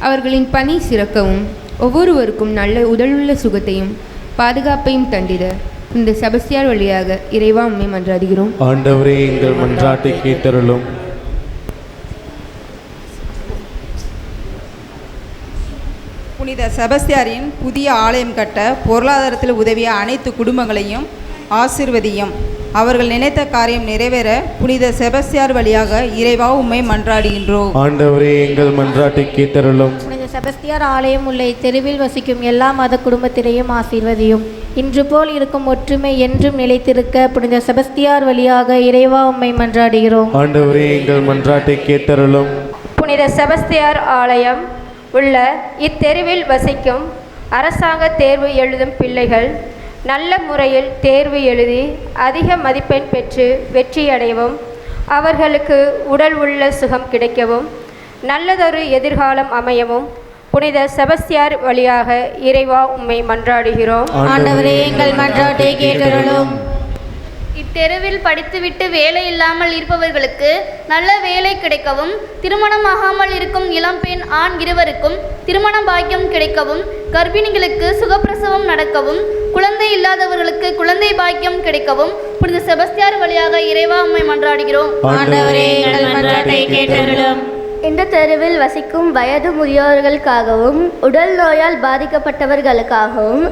Speaker 10: அவர்களின் பணி சிறக்கவும் ஒவ்வொருவருக்கும் நல்ல உடலுள்ள சுகத்தையும் பாதுகாப்பையும் தந்திட இந்த செபஸ்தியார் வழியாக இறைவா உம்மை மன்றாடுகிறோம்.
Speaker 5: ஆண்டவரே எங்கள் மன்றாட்டை கேட்டருளும்.
Speaker 11: புனித செபஸ்தியாரின் புதிய ஆலயம் கட்ட பொருளாதாரத்தில் உதவிய அனைத்து குடும்பங்களையும் ஆசீர்வதியும். அவர்கள் நினைத்த காரியம் நிறைவேற புனித செபஸ்தியார் வழியாக இறைவா உம்மை மன்றாடுகின்றோம்.
Speaker 5: ஆண்டவரே எங்கள் மன்றாட்டை கேட்டருளும்.
Speaker 12: புனித செபஸ்தியார் ஆலயம் உள்ள தெருவில் வசிக்கும் எல்லா மத குடும்பத்தினையும் ஆசீர்வதியும். இன்று போல் இருக்கும் ஒற்றுமை என்றும் நிலைத்திருக்க புனித செபஸ்தியார் வழியாக இறைவா உம்மை மன்றாடுகிறோம்.
Speaker 5: ஆண்டவரே எங்கள் மன்றாட்டை கேட்டருளும்.
Speaker 12: புனித செபஸ்தியார் ஆலயம் உள்ள இத்தெருவில் வசிக்கும் அரசாங்க தேர்வு எழுதும் பிள்ளைகள் நல்ல முறையில் தேர்வு எழுதி அதிக மதிப்பெண் பெற்று வெற்றியடையவும், அவர்களுக்கு உடல் உள்ள சுகம் கிடைக்கவும், நல்லதொரு எதிர்காலம் அமையவும் புனித செபஸ்தியார் வழியாக இறைவா உம்மை மன்றாடுகிறோம்.
Speaker 7: ஆண்டவரே எங்கள் மன்றாட்டை கேட்டருளும். இத்தெருவில் படித்துவிட்டு வேலை இல்லாமல் இருப்பவர்களுக்கு நல்ல வேலை கிடைக்கவும், திருமணமாகாமல் இருக்கும் இளம்பெண் ஆண் இருவருக்கும் திருமண பாக்கியம் கிடைக்கவும், கர்ப்பிணிகளுக்கு சுகப்பிரசவம் நடக்கவும், குழந்தை இல்லாதவர்களுக்கு குழந்தை பாக்கியம் கிடைக்கவும் புனித செபஸ்தியார் வழியாக இறைவா உம்மை மன்றாடுகிறோம்.
Speaker 12: ஆண்டவரே எங்கள் மன்றாட்டை கேட்டருளும்.
Speaker 13: இந்த தெருவில் வசிக்கும் வயது முதியோர்களுக்காகவும் உடல் நோயால் பாதிக்கப்பட்டவர்களுக்காகவும்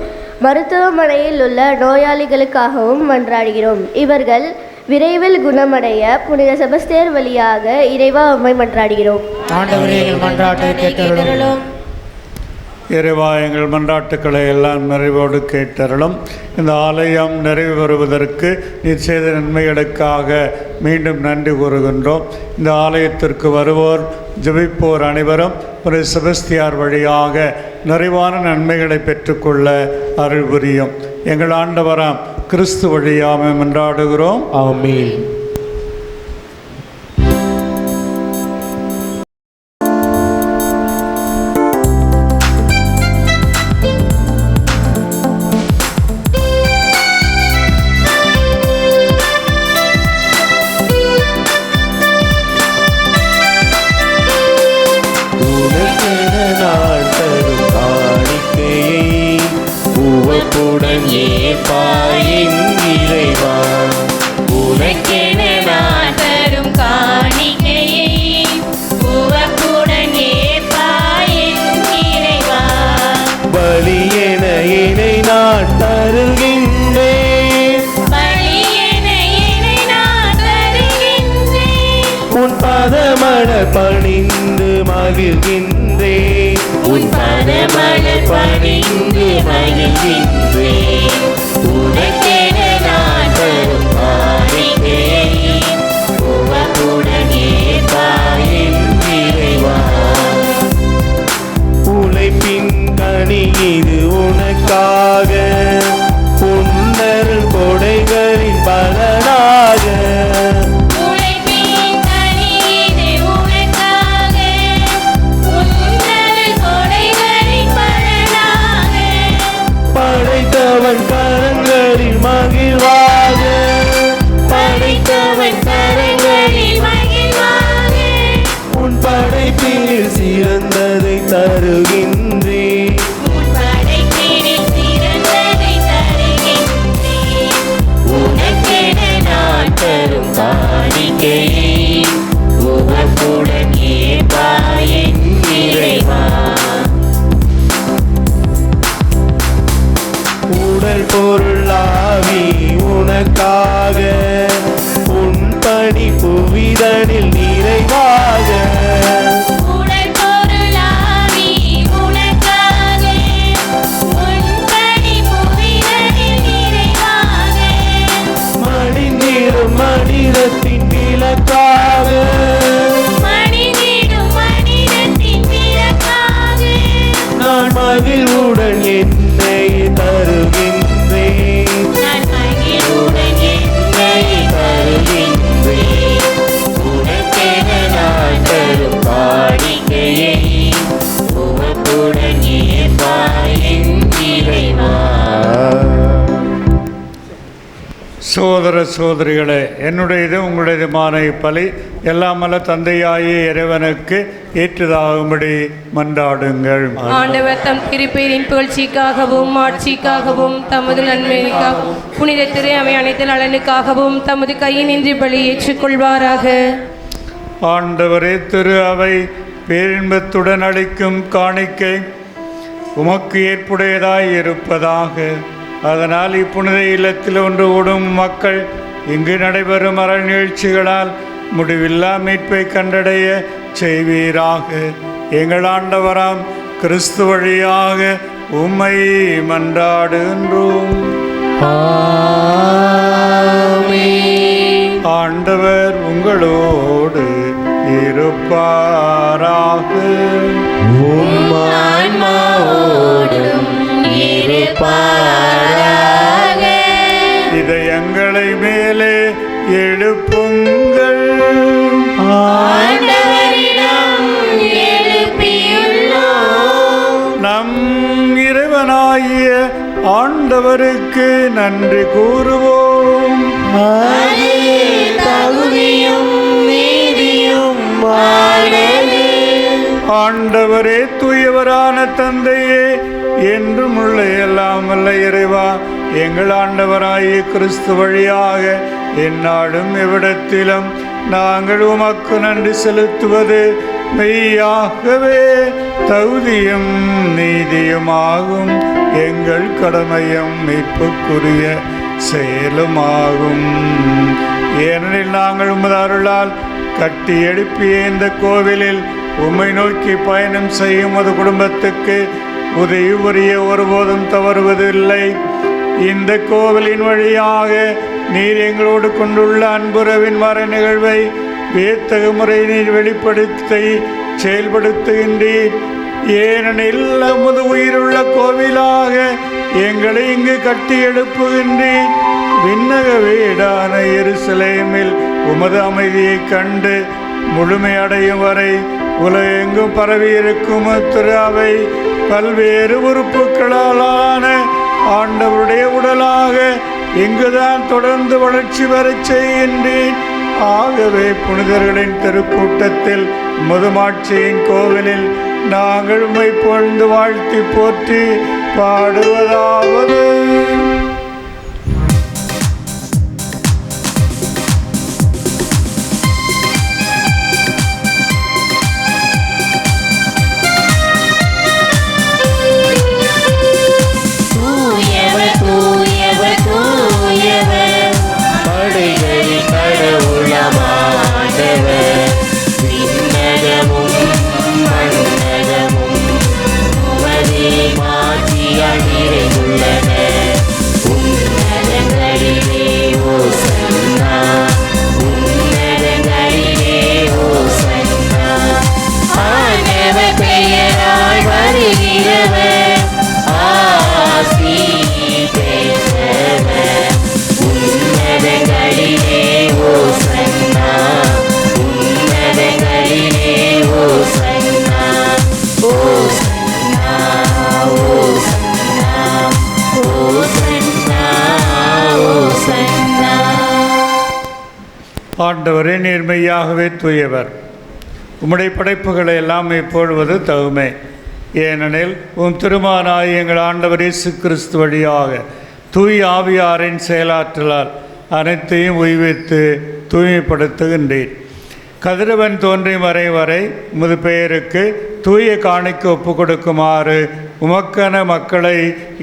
Speaker 13: மருத்துவமனையில் உள்ள நோயாளிகளுக்காகவும் மன்றாடுகிறோம். இவர்கள் விரைவில் குணமடைய புனித செபஸ்தியார் வழியாக இறைவா உம்மை மன்றாடுகிறோம்.
Speaker 5: ஆண்டவரே எங்கள் மன்றாட்டை கேட்டருளும்.
Speaker 9: இறைவா எங்கள் மன்றாட்டுக்களை எல்லாம் நிறைவோடு கேட்டருளும். இந்த ஆலயம் நிறைவு பெறுவதற்கு நீர் செய்த நன்மைகளுக்காக மீண்டும் நன்றி கூறுகின்றோம். இந்த ஆலயத்திற்கு வருவோர் ஜெபிப்போர் அனைவரும் ஒரு செபஸ்தியார் வழியாக நிறைவான நன்மைகளை பெற்றுக்கொள்ள அருள் புரியும். எங்கள் ஆண்டவராம் கிறிஸ்து வழியாமை மன்றாடுகிறோம்.
Speaker 5: ஆமென். பணிந்து மகிழ்கின்றேன், உன் பதமலர் பணிந்து மகிழ்கின்றேன். உனக்கென நான் தரும் காணிக்கையை உவப்புடன் ஏற்பாயின் இறைவா. உழைப்பின் கனி இது உனக்காக, உன்னருள் கொடைகளின் பலனாக. கரங்களில்
Speaker 9: சோதர சோதரிகளே, என்னுடையது உங்களுடையதுமான இப்பலி எல்லாம் வல்ல தந்தையாகிய இறைவனுக்கு ஏற்றதாகும்படி மன்றாடுங்கள்.
Speaker 14: ஆண்டவர் தம் திருப்பேரின் புகழ்ச்சிக்காகவும் ஆட்சிக்காகவும் தமது நன்மைக்காகவும் புனித திரு அவை அனைத்து நலனுக்காகவும் தமது கையினின்றி பலி ஏற்றுக்கொள்வாராக.
Speaker 9: ஆண்டவரே, திரு அவை பேரின்பத்துடன் அளிக்கும் காணிக்கை உமக்கு ஏற்புடையதாய் இருப்பதாக. அதனால் இப்புனித இல்லத்தில் ஒன்று கூடும் மக்கள் இங்கு நடைபெறும் அற நிகழ்ச்சிகளால் முடிவில்லா மீட்பை கண்டடைய செய்வீராக. எங்கள் ஆண்டவராம் கிறிஸ்து வழியாக உம்மை மன்றாடுகின்றோம். ஆண்டவர் உங்களோடு இருப்பாராக. இதயங்களை மேலே எழுப்புங்கள். நம் இறைவனாகிய ஆண்டவருக்கு நன்றி கூறுவோம். ஆண்டவரே, தூயவரான தந்தையே, என்றும் உள்ள எல்லாம் வல்ல இறைவா, எங்கள் ஆண்டவராகிய கிறிஸ்து வழியாக எந்நாளும் எவ்விடத்திலும் நாங்கள் உமக்கு நன்றி செலுத்துவது மெய்யாகவே தகுதியும் நீதியுமாகும். எங்கள் கடமையும் மீட்புக்குரிய செயலுமாகும். ஏனெனில் நாங்கள் உமது அருளால் கட்டி எழுப்பிய இந்த கோவிலில் உம்மை நோக்கி பயணம் செய்யும் ஒரு குடும்பத்துக்கு உதவி புரிய ஒருபோதும் தவறுவதில்லை. இந்த கோவிலின் வழியாக நீர் எங்களோடு கொண்டுள்ள அன்புறவின் மர நிகழ்வை வியத்தகு முறை நீர் வெளிப்படுத்தி செயல்படுத்துகின்றீர். ஏனெனில் உமது உயிருள்ள கோவிலாக எங்களை இங்கு கட்டி எழுப்புகின்றீர். விண்ணக வீடான எருசலேமில் உமது அமைதியை கண்டு முழுமையடையும் வரை உலகெங்கும் பரவியிருக்கும் திரு அவை பல்வேறு உறுப்புகளாலான ஆண்டவருடைய உடலாக இங்குதான் தொடர்ந்து வளர்ச்சி பெறச் செய்கின்றேன். ஆகவே புனிதர்களின் திருக்கூட்டத்தில் முதுமாட்சியின் கோவிலில் நாங்கள் உம்மை புகழ்ந்து வாழ்த்தி போற்றி பாடுவதாவது. ஆண்டவரே, நேர்மையாகவே தூயவர். உம்முடைய படைப்புகளை எல்லாம் இப்பொழுவது தகுமை. ஏனெனில் உம் திருமகனாய் எங்கள் ஆண்டவர் இயேசு கிறிஸ்து வழியாக தூய் ஆவியாரின் செயலாற்றலால் அனைத்தையும் உய்வித்து தூய்மைப்படுத்துகின்றேன். கதிரவன் தோன்றிய வரை உமது பெயருக்கு தூய காணிக்கு ஒப்பு கொடுக்குமாறு உமக்கென மக்களை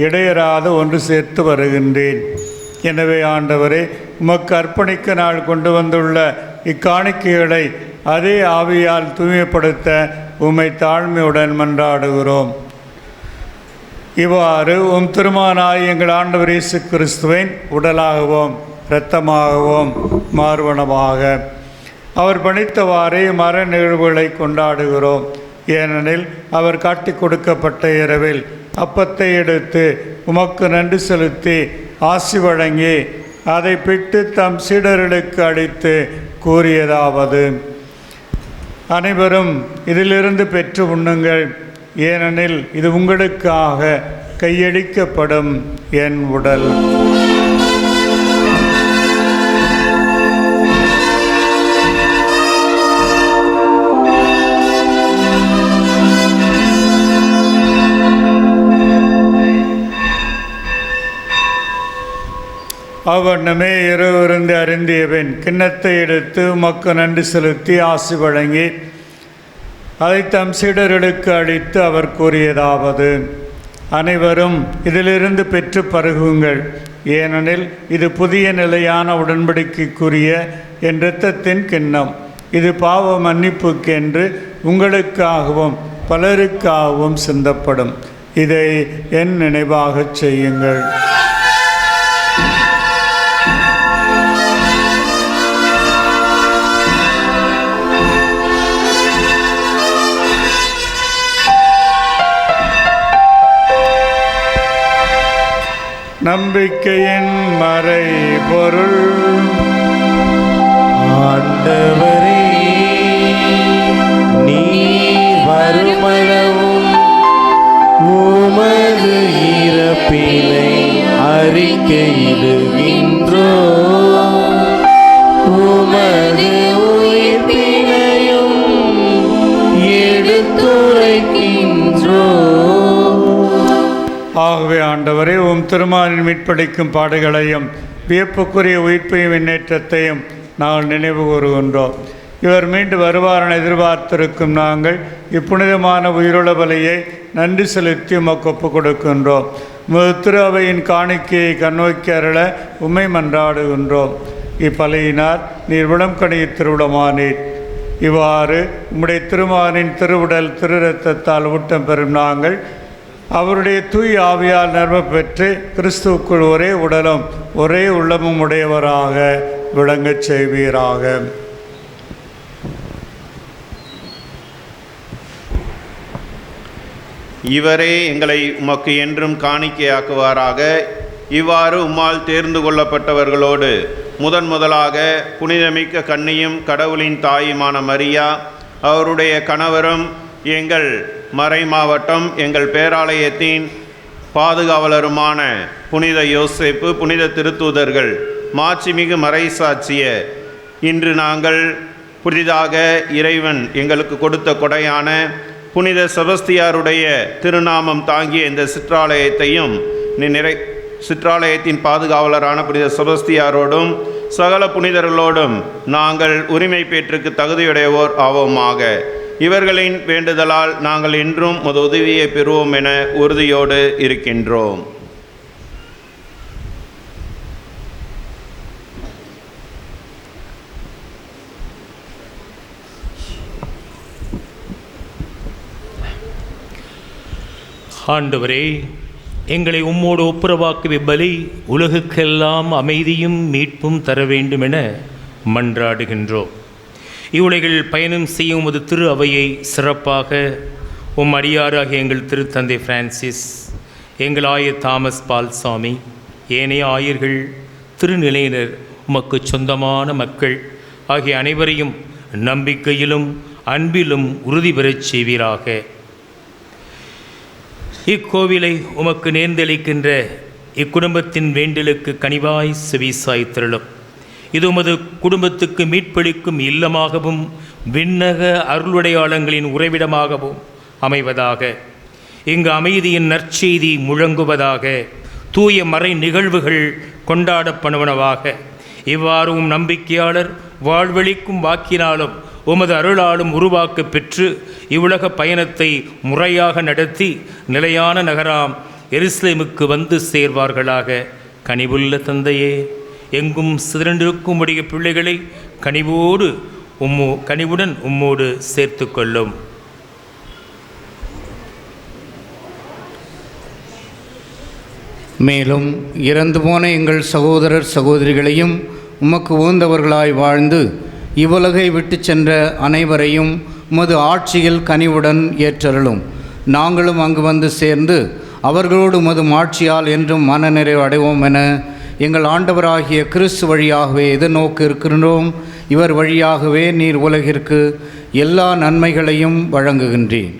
Speaker 9: இடையறாது ஒன்று சேர்த்து வருகின்றேன். எனவே ஆண்டவரே, உமக்கு அர்ப்பணிக்க நாள் கொண்டு வந்துள்ள இக்காணிக்கைகளை அதே ஆவியால் தூய்மைப்படுத்த உம்மை தாழ்மையுடன் மன்றாடுகிறோம். இவ்வாறு உம் திருமகனாய் எங்கள் ஆண்டவர் இயேசு கிறிஸ்துவின் உடலாகவும் இரத்தமாகவும் மார்வனமாக அவர் பணித்தவாறே மர நிகழ்வுகளை கொண்டாடுகிறோம். ஏனெனில் அவர் காட்டி கொடுக்கப்பட்ட இரவில் அப்பத்தை எடுத்து உமக்கு நன்றி செலுத்தி ஆசி வழங்கி அதை பிட்டு தம் சீடர்களுக்கு அளித்து கூறியதாவது: அனைவரும் இதிலிருந்து பெற்று உண்ணுங்கள், ஏனெனில் இது உங்களுக்காக கையளிக்கப்படும் என் உடல். அவ்வண்ணமே இரவிருந்து அருந்தியவன் கிண்ணத்தை எடுத்து உமக்கு நன்றி செலுத்தி ஆசி வழங்கி அதை தம் சீடர்களுக்கு அளித்து அவர் கூறியதாவது: அனைவரும் இதிலிருந்து பெற்று பருகுங்கள், ஏனெனில் இது புதிய நிலையான உடன்படிக்கைக்குரிய என் இரத்தத்தின் கிண்ணம். இது பாவ மன்னிப்புக்கென்று உங்களுக்காகவும் பலருக்காகவும் சிந்தப்படும். இதை என் நினைவாகச் செய்யுங்கள். நம்பிக்கையின் மறை பொருள்.
Speaker 5: ஆண்டவரே, நீ வருமளவும் உமது இறப்பினை அறிக்கையிடுகின்றோம், உமது உயிர்ப்பினையும் எடுத்துரைக்கின்றோம்.
Speaker 9: ஆகவே ஆண்டவரே, உம் திருமாலின் மீட்பளிக்கும் பாடுகளையும் வியப்புக்குரிய உயிர்ப்பையும் முன்னேற்றத்தையும் நாங்கள் நினைவு கூறுகின்றோம். இவர் மீண்டு வருவார் என எதிர்பார்த்திருக்கும் நாங்கள் இப்புனிதமான உயிருள்ள பலியை நன்றி செலுத்தி உமக்கு ஒப்புக் கொடுக்கின்றோம். திரு அவையின் காணிக்கையை கண்ணோக்கி அருள உம்மை மன்றாடுகின்றோம். இப்பலியினார் நீர் விளம்கணிய திருவிழமானீர். இவ்வாறு உம்முடைய திருமாலின் திருவுடல் திரு இரத்தத்தால் ஊட்டம் பெறும் நாங்கள் அவருடைய தூய் ஆவியால் நிரம்ப பெற்று கிறிஸ்துவுக்குள் ஒரே உடலும் ஒரே உள்ளமும் உடையவராக விளங்கச் செய்வீராக.
Speaker 15: இவரே எங்களை உமக்கு என்றும் காணிக்கையாக்குவாராக. இவ்வாறு உம்மால் தேர்ந்து கொள்ளப்பட்டவர்களோடு முதலாக புனிதமிக்க கன்னியும் கடவுளின் தாயுமான மரியா, அவருடைய கணவரும் எங்கள் மறை மாவட்டம் எங்கள் பேராலயத்தின் பாதுகாவலருமான புனித யோசேப்பு, புனித திருத்தூதர்கள், மாட்சிமிகு மறை சாட்சிய இன்று நாங்கள் புதிதாக இறைவன் எங்களுக்கு கொடுத்த கொடையான புனித செபஸ்தியாருடைய திருநாமம் தாங்கிய இந்த சிற்றாலயத்தையும் சிற்றாலயத்தின் பாதுகாவலரான புனித செபஸ்தியாரோடும் சகல புனிதர்களோடும் நாங்கள் உரிமை பேற்றுக்கு தகுதியுடையோர் ஆவோமாக. இவர்களின் வேண்டுதலால் நாங்கள் என்றும் உமது உதவியை பெறுவோம் என உறுதியோடு இருக்கின்றோம்.
Speaker 16: ஆண்டவரே, எங்களை உம்மோடு ஒப்புரவாக்குவி பலி உலகுக்கெல்லாம் அமைதியும் மீட்பும் தர வேண்டும் என மன்றாடுகின்றோம். இவ்வுலகில் பயணம் செய்யும் உமது திரு அவையை சிறப்பாக உம் அடியாராகிய எங்கள் திருத்தந்தை பிரான்சிஸ், எங்கள் ஆயர் தாமஸ் பால்சாமி, ஏனைய ஆயர்கள், திருநிலையினர், உமக்கு சொந்தமான மக்கள் ஆகிய அனைவரையும் நம்பிக்கையிலும் அன்பிலும் உறுதி பெறச் செய்வீராக. இக்கோவிலை உமக்கு நேர்ந்தளிக்கின்ற இக்குடும்பத்தின் வேண்டலுக்கு கனிவாய் செவிசாய் திரளும். இது உமது குடும்பத்துக்கு மீட்பளிக்கும் இல்லமாகவும் விண்ணக அருளுடையாளங்களின் உறைவிடமாகவும் அமைவதாக. இங்கு அமைதியின் நற்செய்தி முழங்குவதாக. தூய மறை நிகழ்வுகள் கொண்டாடப்படுவனவாக. இவ்வாறும் நம்பிக்கையாளர் வாழ்வழிக்கும் வாக்கினாலும் உமது அருளாலும் உருவாக்க பெற்று இவ்வுலக பயணத்தை முறையாக நடத்தி நிலையான நகராம் எருசலேமுக்கு வந்து சேர்வார்களாக. கனிவுள்ள தந்தையே, எங்கும் சிதறண்டிருக்கும் உடைய பிள்ளைகளை கனிவுடன் உம்மோடு சேர்த்து கொள்ளும்.
Speaker 17: மேலும் இறந்து போன எங்கள் சகோதரர் சகோதரிகளையும் உமக்கு உகந்தவர்களாய் வாழ்ந்து இவ்வுலகை விட்டு சென்ற அனைவரையும் உமது ஆட்சியில் கனிவுடன் ஏற்றருளும். நாங்களும் அங்கு வந்து சேர்ந்து அவர்களோடு உமது மாட்சியால் என்றும் மனநிறைவு அடைவோம் என எங்கள் ஆண்டவராகிய கிறிஸ்து வழியாகவே எதிர்நோக்கு இருக்கின்றோம். இவர் வழியாகவே நீர் உலகிற்கு எல்லா நன்மைகளையும் வழங்குகின்றேன்.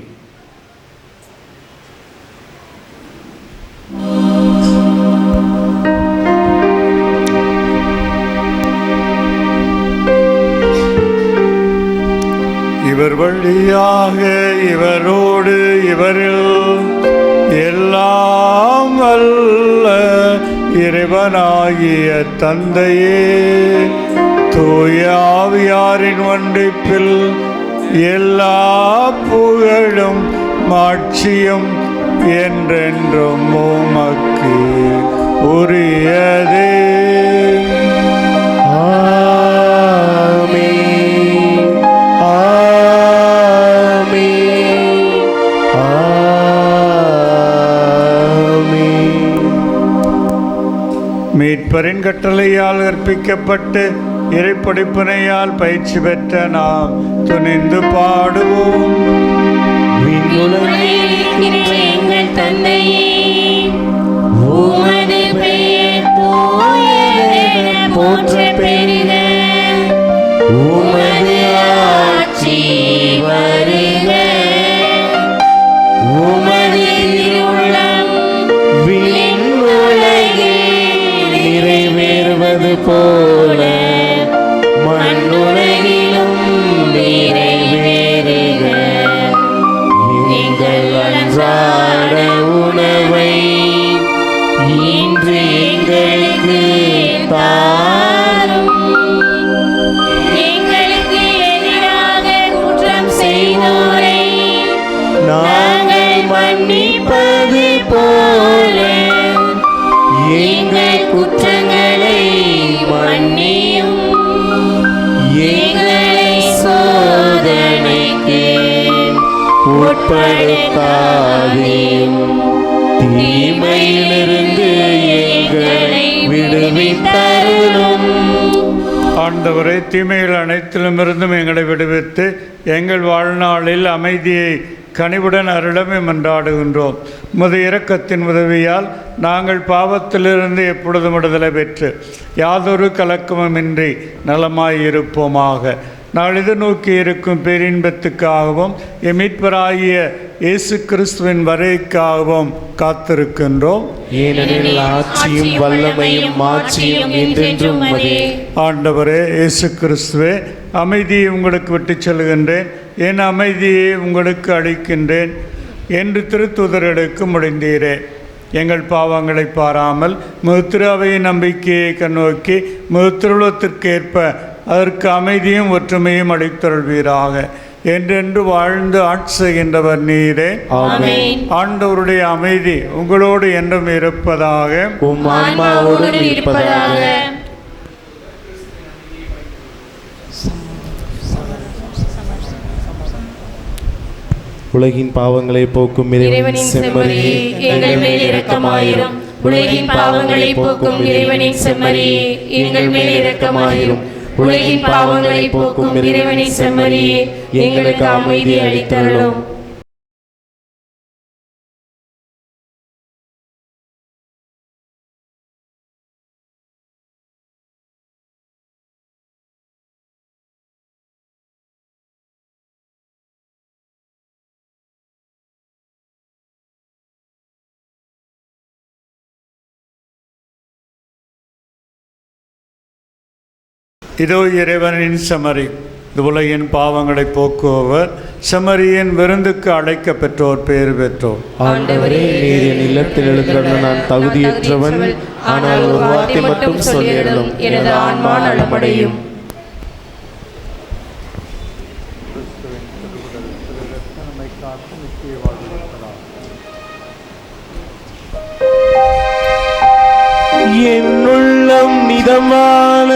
Speaker 9: இவர் வழியாக இவரோடு இவரில் எல்லாம் வல்ல இறைவா இறைவனாகிய தந்தையே, தூய ஆவியாரின் ஒன்றிப்பில் எல்லா புகழும் மாட்சியும் என்றென்றும் உமக்கு உரியதே. மீட்பரின் கட்டளையால் கற்பிக்கப்பட்டு இறைப்படிப்பினையால் பயிற்சி பெற்ற நாம் துணிந்து பாடுவோம்.
Speaker 18: எங்கள் தந்தையே, உமது பெயர் தூயதென போற்ற பெறுக. உமது ஆட்சி வருக. உமது திருவுளம் விண்ணுலகில் நிறைவேறுவது போல மண்ணுலகிலும் நிறைவேறுக. எங்கள் அன்றாட உணவை இன்று எங்களுக்கு தாரும். எங்களுக்கு எதிராக குற்றம் செய்தோரை நாங்கள் மன்னிப்பது போல எங்கள் குற்றங்களை மன்னியும். எங்களை சோதனைக்கு உட்படுத்தாதேயும், தீமையிலிருந்து எங்களை விடுவித்தருளும்.
Speaker 9: ஆண்டவரை தீமைகள் அனைத்திலும் இருந்தும் எங்களை விடுவித்து எங்கள் வாழ்நாளில் அமைதியை கனிவுடன் அருளமே மன்றாடுகின்றோம். உமது இரக்கத்தின் உதவியால் நாங்கள் பாவத்திலிருந்து எப்பொழுதும் விடுதலை பெற்று யாதொரு கலக்கமுமின்றி நலமாயிருப்போமாக. நாளிது நோக்கி இருக்கும் பேரின்பத்துக்காகவும் மீட்பராகிய இயேசு கிறிஸ்துவின் வருகைக்காகவும் காத்திருக்கின்றோம்.
Speaker 5: ஏனெனில் ஆட்சியும் வல்லமையும் மாட்சியும் என்றென்றும் உமதே.
Speaker 9: ஆண்டவரே இயேசு கிறிஸ்துவே, அமைதியை உங்களுக்கு விட்டுச் செல்கின்றேன், என் அமைதியை உங்களுக்கு அளிக்கின்றேன் என்று திருத்தூதர்களுக்கு முடிந்தீரே. எங்கள் பாவங்களை பாராமல் முத்திராவையின் நம்பிக்கையை கண்ணோக்கி முத்திருளத்திற்கேற்ப அதற்கு அமைதியும் ஒற்றுமையும் அளித்தருள்வீராக. என்றென்று வாழ்ந்து ஆட்சி செய்கின்றவர் நீரே. ஆண்டவருடைய அமைதி உங்களோடு என்றும் இருப்பதாக.
Speaker 5: உலகின் பாவங்களை போக்கும் இறைவனின் செம்மறியே,
Speaker 18: எங்கள் மேல் இரக்கமாயிரும். உலகின் பாவங்களை போக்கும் இறைவனின் செம்மறியே, எங்கள் மேல் இரக்கமாயிரும். உலகின் பாவங்களை போக்கும் இறைவனின் செம்மறியே, எங்களுக்கு அமைதி அளித்தருளும்.
Speaker 9: இதோ இறைவனின் செம்மறி, இது உலகின் பாவங்களை போக்குபவர். செம்மறியின் விருந்துக்கு அழைக்க பெற்றோர் பேறு பெற்றோர்.
Speaker 5: ஆண்டவரே, நீர் என் இல்லத்தில் எழுந்தருள நான் தகுதியற்றவன், ஆனால் ஒரு வார்த்தை மட்டும் சொல்லியருளும், எனது ஆன்மா நலமடையும். என்னுள்ளம் நிதமான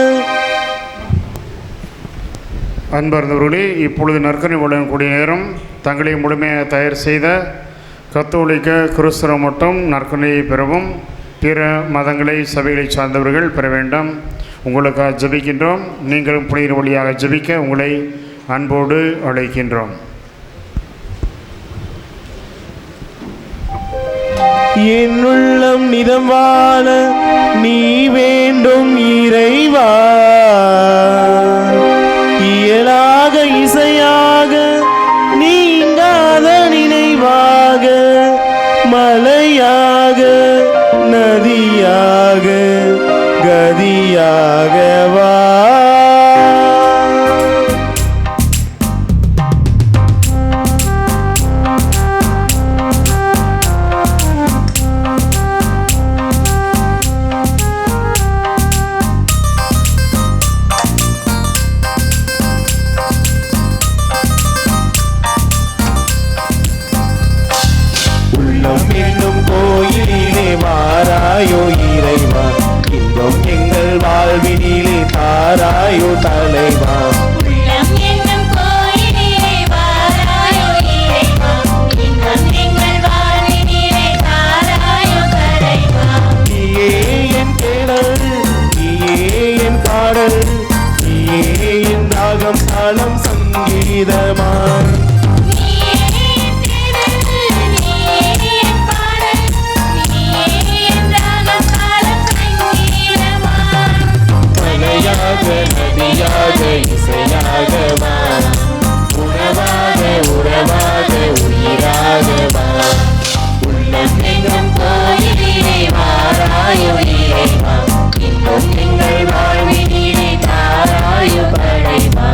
Speaker 4: அன்பார்ந்தவர்களே, இப்பொழுது நற்கருணை வழங்கக்கூடிய நேரம். தங்களை முழுமையாக தயார் செய்த கத்தோலிக்க கிறிஸ்தவ மட்டும் நற்கருணையை பெறவும், பிற மதங்களை சபைகளை சார்ந்தவர்கள் பெற வேண்டாம். உங்களுக்காக ஜெபிக்கின்றோம். நீங்களும் புனித வழியாக ஜெபிக்க உங்களை அன்போடு அழைக்கின்றோம்.
Speaker 5: என்னுள்ளம் நிதமான நீ வேண்டும் இறைவா, இயலாக இசையாக நீங்காத நினைவாக, மலையாக நதியாக கதியாக வா. ஒளியாக இசையாக வா, உறவாக உறவாக உயிராக வா, உள்ளம் எங்கும் கோயிலே வாராயோ இறைவா, இன்னும் எங்கள் வாழ்வினிலே தாராயோ தலைவா.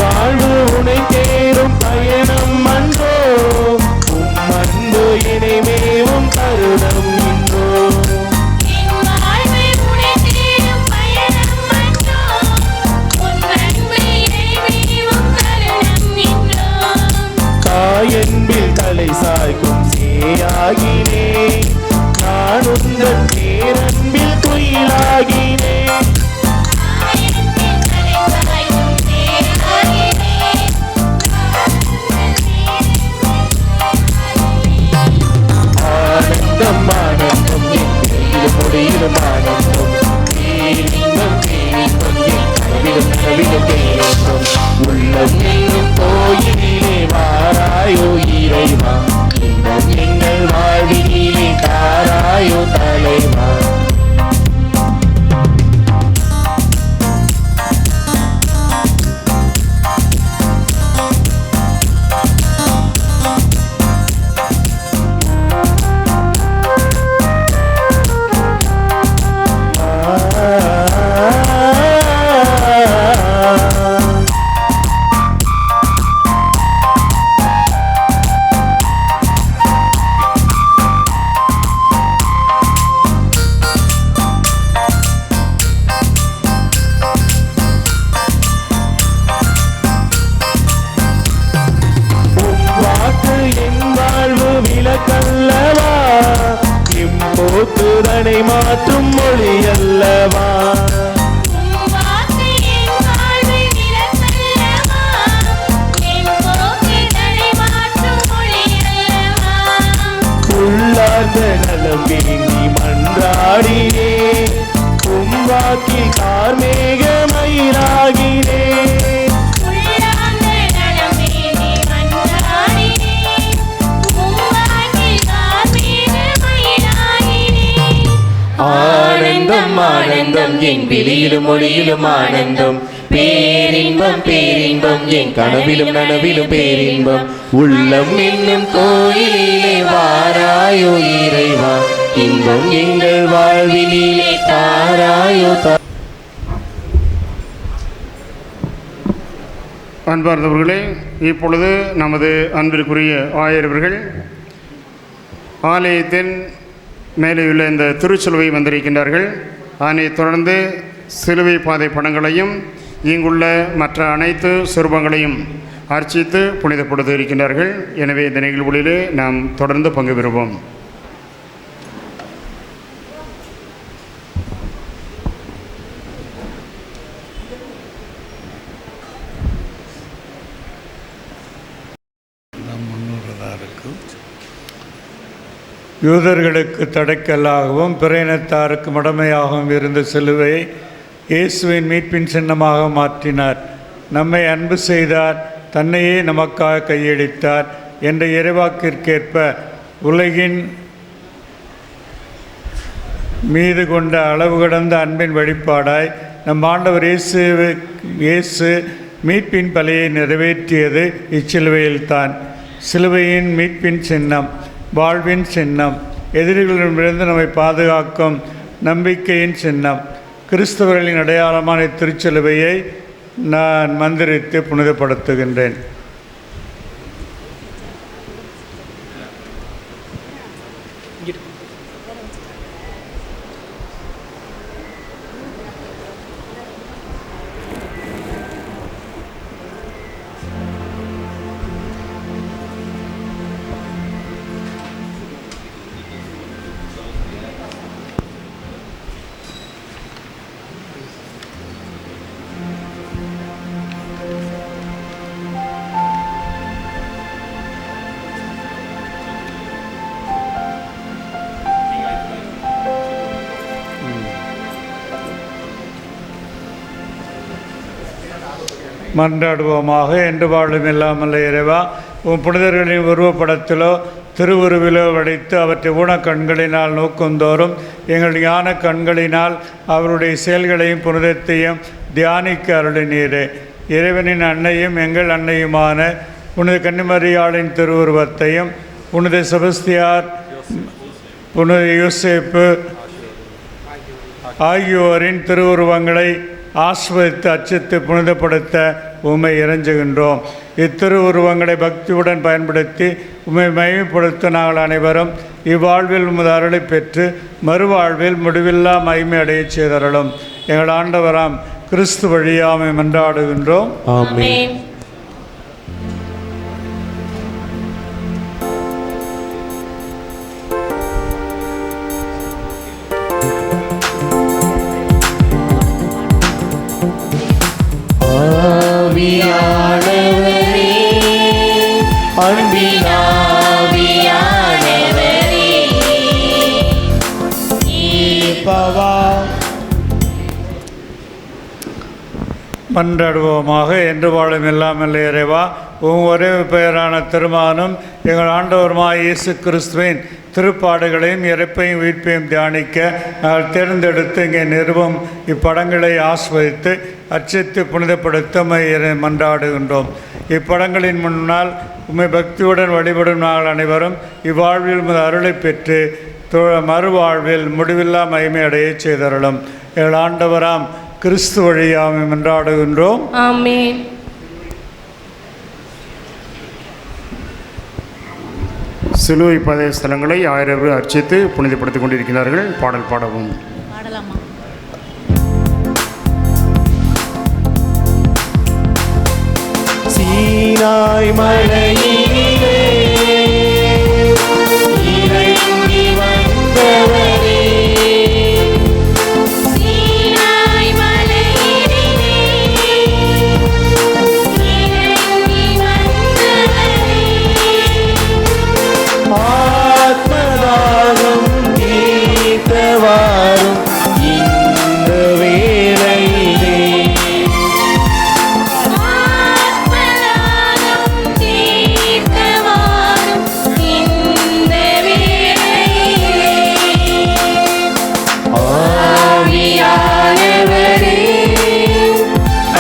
Speaker 5: வாழ்வு உனை தேரும் பயணம் அன்றோ, அன்பு இணைமேவும் தருணம் இன்றோ. காயன்பில் தலை சாய்க்கும் சேயாகினே, நான் உந்தன் பேரன்பில் குயிலாகினே. ஆனந்தம் ஆனந்தம் என் முடியிலும் ஆனந்தம், பேரின்பம் பேரின்பம் என் கனவிலும் கனவிலும் பேரின்பம், உள்ளம் எங்கும் கோயிலே வாராயோ இறைவா, இன்னும் எங்கள் வாழ்வினிலே தாராயோ தலைவா. விளக்கல்லவா, இம்போக்குதனை மாற்றும் மொழி அல்லவா. உள்ளார்ந்த நலம் வேண்டி மன்றாடினே, கும்பாக்கில் கார்மேக மயிலாகினே. ஆனந்தம் ஆனந்தம் என் விழியிலும் மொழியிலும் ஆனந்தம், பேரின்பம் பேரின்பம் என் கனவிலும் நனவிலும் பேரின்பம், உள்ளம் என்னும் கோயிலே வாராயோ இறைவா, இன்பம் எங்கள் வாழ்வினிலே தாராயோ.
Speaker 4: அன்பார்ந்தவர்களே, இப்பொழுது நமது அன்பிற்குரிய ஆயரவர்கள் ஆலயத்தின் மேலேயுள்ள இந்த திருச்சிலுவை வந்திருக்கின்றார்கள். அதனைத் தொடர்ந்து சிலுவை பாதை படங்களையும் இங்குள்ள மற்ற அனைத்து சிறுபங்களையும் அர்ச்சித்து புனிதப்படுத்த இருக்கின்றார்கள். எனவே இந்த நிகழ்வுகளிலே நாம் தொடர்ந்து பங்கு பெறுவோம்.
Speaker 9: யூதர்களுக்கு தடைக்கல்லாகவும் பிற இனத்தாருக்கு மடமையாகவும் இருந்த சிலுவையை இயேசுவின் மீட்பின் சின்னமாக மாற்றினார். நம்மை அன்பு செய்தார், தன்னையே நமக்காக கையளித்தார் என்ற இறைவாக்கிற்கேற்ப உலகின் மீது கொண்ட அளவு கடந்த அன்பின் வெளிப்பாடாய் நம் ஆண்டவர் இயேசு மீட்பின் பலியை நிறைவேற்றியது இச்சிலுவையில்தான். சிலுவையின் மீட்பின் சின்னம், வாழ்வின் சின்னம், எதிரிகளிடமிருந்து நம்மை பாதுகாக்கும் நம்பிக்கையின் சின்னம். கிறிஸ்தவர்களின் அடையாளமான திருச்சிலுவையை நான் மந்திரித்து புனிதப்படுத்துகின்றேன். மன்றாடுவோமாக. என்று வாழும் இல்லாமல் இறைவா, உன் புனிதர்களின் உருவப்படத்திலோ திருவுருவிலோ வடித்து அவற்றை ஊன கண்களினால் நோக்குந்தோறும் எங்கள் ஞான கண்களினால் அவருடைய செயல்களையும் புனிதத்தையும் தியானிக்க அருளினீரே. இறைவனின் அன்னையும் எங்கள் அன்னையுமான புனித கன்னிமரியாளின் திருவுருவத்தையும் புனித செபஸ்தியார், புனித யோசேப்பு ஆகியோரின் திருவுருவங்களை ஆஸ்வதித்து அர்ச்சித்து புனிதப்படுத்த உம்மை இறைஞ்சுகின்றோம். இத்திருவுருவங்களை பக்தியுடன் பயன்படுத்தி உம்மை மகிமைப்படுத்த நாங்கள் அனைவரும் இவ்வாழ்வில் உமது அருளை பெற்று மறுவாழ்வில் முடிவில்லா மகிமை அடையச் செய்தருளும். எங்கள் ஆண்டவராம் கிறிஸ்து வழியாமை மன்றாடுகின்றோம்.
Speaker 5: ஆமென். ஆவியானவரே, அன்பின் ஆவியானவரே, ஈர்ப்பவா.
Speaker 9: மன்றாடுவோமாக. என்று வாழும் இல்லாமல் இறைவா, உன் ஒரே பெயரான திருமானும் எங்கள் ஆண்டவருமாய் இயேசு கிறிஸ்துவின் திருப்பாடுகளையும் இறப்பையும் உயிர்ப்பையும் தியானிக்க நாங்கள் தேர்ந்தெடுத்து இங்கே நிறுவும் இப்படங்களை ஆஸ்வதித்து அர்ச்சித்து புனிதப்படுத்த மன்றாடுகின்றோம். இப்படங்களின் முன்னால் உம்மை பக்தியுடன் வழிபடும் நாங்கள் அனைவரும் இவ்வாழ்வில் உமது அருளை பெற்று மறுவாழ்வில் முடிவில்லா மகிமை அடையச் செய்தருளும். எங்கள் ஆண்டவராம் கிறிஸ்து வழியாமை மன்றாடுகின்றோம்.
Speaker 14: ஆமென்.
Speaker 4: சிலுவை பாதை ஸ்தலங்களை 1000 பேர் அர்ச்சித்து புனிதப்படுத்திக் கொண்டிருக்கிறார்கள். பாடல் பாடவும்.
Speaker 5: சீனாய் மலையிலே இறங்கி வந்தவரே,
Speaker 18: சீனாய் மலையிலே இறங்கி வந்தவரே,
Speaker 5: ஆத்மதாகம் தீர்த்தவாறும் இந்த வேளையிலே,
Speaker 18: ஆத்மதாகம் தீர்த்தவாறும் இந்த வேளையிலே,
Speaker 5: ஆவியானவரே,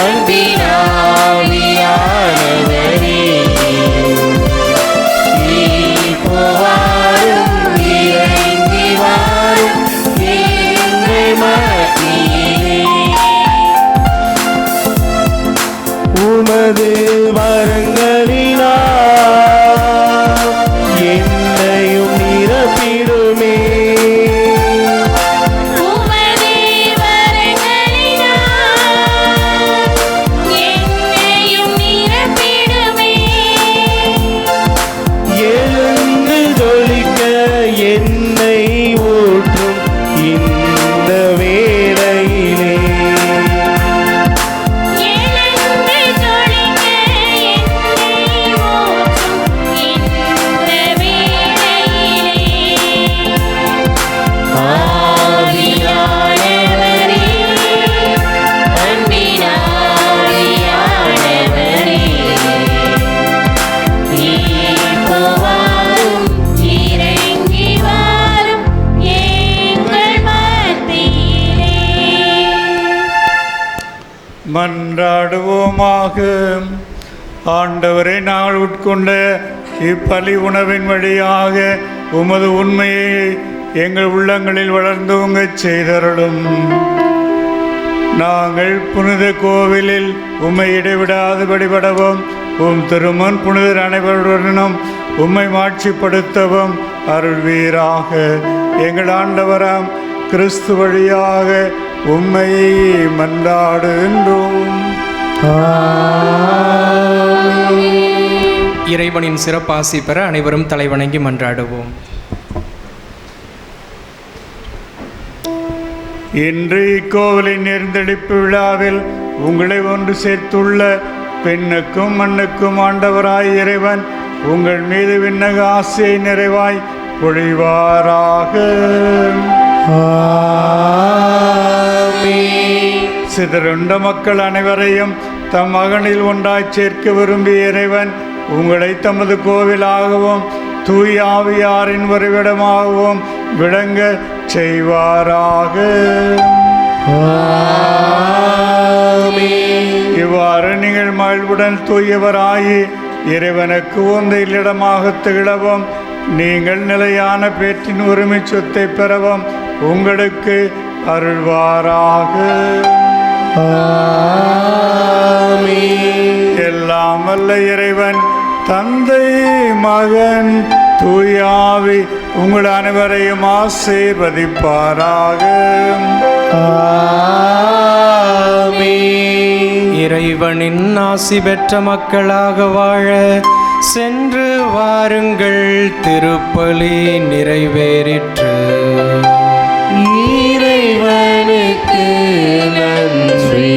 Speaker 5: அன்பின் ஆவியானவரே, ஈர்ப்பவாறும் இறங்கி வாரும் எங்கள் மத்தியிலே. உமது வரங்களினால் என்னையும் நிரப்பிடுமே.
Speaker 18: உமது வரங்களினால் என்னையும் நிரப்பிடுமே.
Speaker 5: எழுந்து ஜொலிக்க என்னை ஊற்றும் இந்த வேளையிலே,
Speaker 18: எழுந்து ஜொலிக்க என்னை ஊற்றும் இந்த வேளையிலே,
Speaker 5: ஆவியானவரே,
Speaker 18: அன்பின் ஆவியானவரே, ஈர்ப்பவாறும் இறங்கி வாரும் எங்கள் மத்தியிலே.
Speaker 9: மன்றாடுவோமாக. ஆண்டவரை நாங்கள் உட்கொண்ட இப்பலி உணவின் வழியாக உமது உண்மையை எங்கள் உள்ளங்களில் வளர்ந்தோங்கச் செய்தருளும். நாங்கள் புனித கோவிலில் உம்மை இடைவிடாது வழிபடவும் உம் திருமன் புனிதர் அனைவருடனும் உம்மை மாட்சிப்படுத்தவும் அருள்வீராக. எங்கள் ஆண்டவராம் கிறிஸ்து வழியாக உம்மை மன்றாடுகின்றோம்.
Speaker 19: இறைவனின் சிறப்பாசி பெற அனைவரும் தலைவணங்கி மன்றாடுவோம்.
Speaker 9: இன்று இக்கோவிலின் நேர்ந்தெடுப்பு விழாவில் உங்களை ஒன்று சேர்த்துள்ள பெண்ணுக்கும் மண்ணுக்கும் ஆண்டவராய் இறைவன் உங்கள் மீது விண்ணக ஆசையை நிறைவாய் பொழிவாராக. சிதறுண்ட மக்கள் அனைவரையும் தம் மகனில் ஒன்றாய் சேர்க்க விரும்பிய இறைவன் உங்களை தமது கோவிலாகவும் தூய ஆவியாரின் உறைவிடமாகவும் விளங்க செய்வாராக. இவ்வாறு நீங்கள் மகிழ்வுடன் தூயவராயி இறைவனுக்கு உந்த இல்லிடமாக திகழவும் நீங்கள் நிலையான பேற்றின் உரிமை சொத்தை பெறவும் உங்களுக்கு அருள்வாராக. எல்லாம் வல்ல இறைவன் தந்தை மகன் தூயாவி உங்கள் அனைவரையும் ஆசீர்வதிப்பாராக.
Speaker 19: இறைவனின் ஆசி பெற்ற மக்களாக வாழ சென்று வாருங்கள், திருப்பலி நிறைவேறிற்று.
Speaker 5: இறைவனுக்கு நன்றி.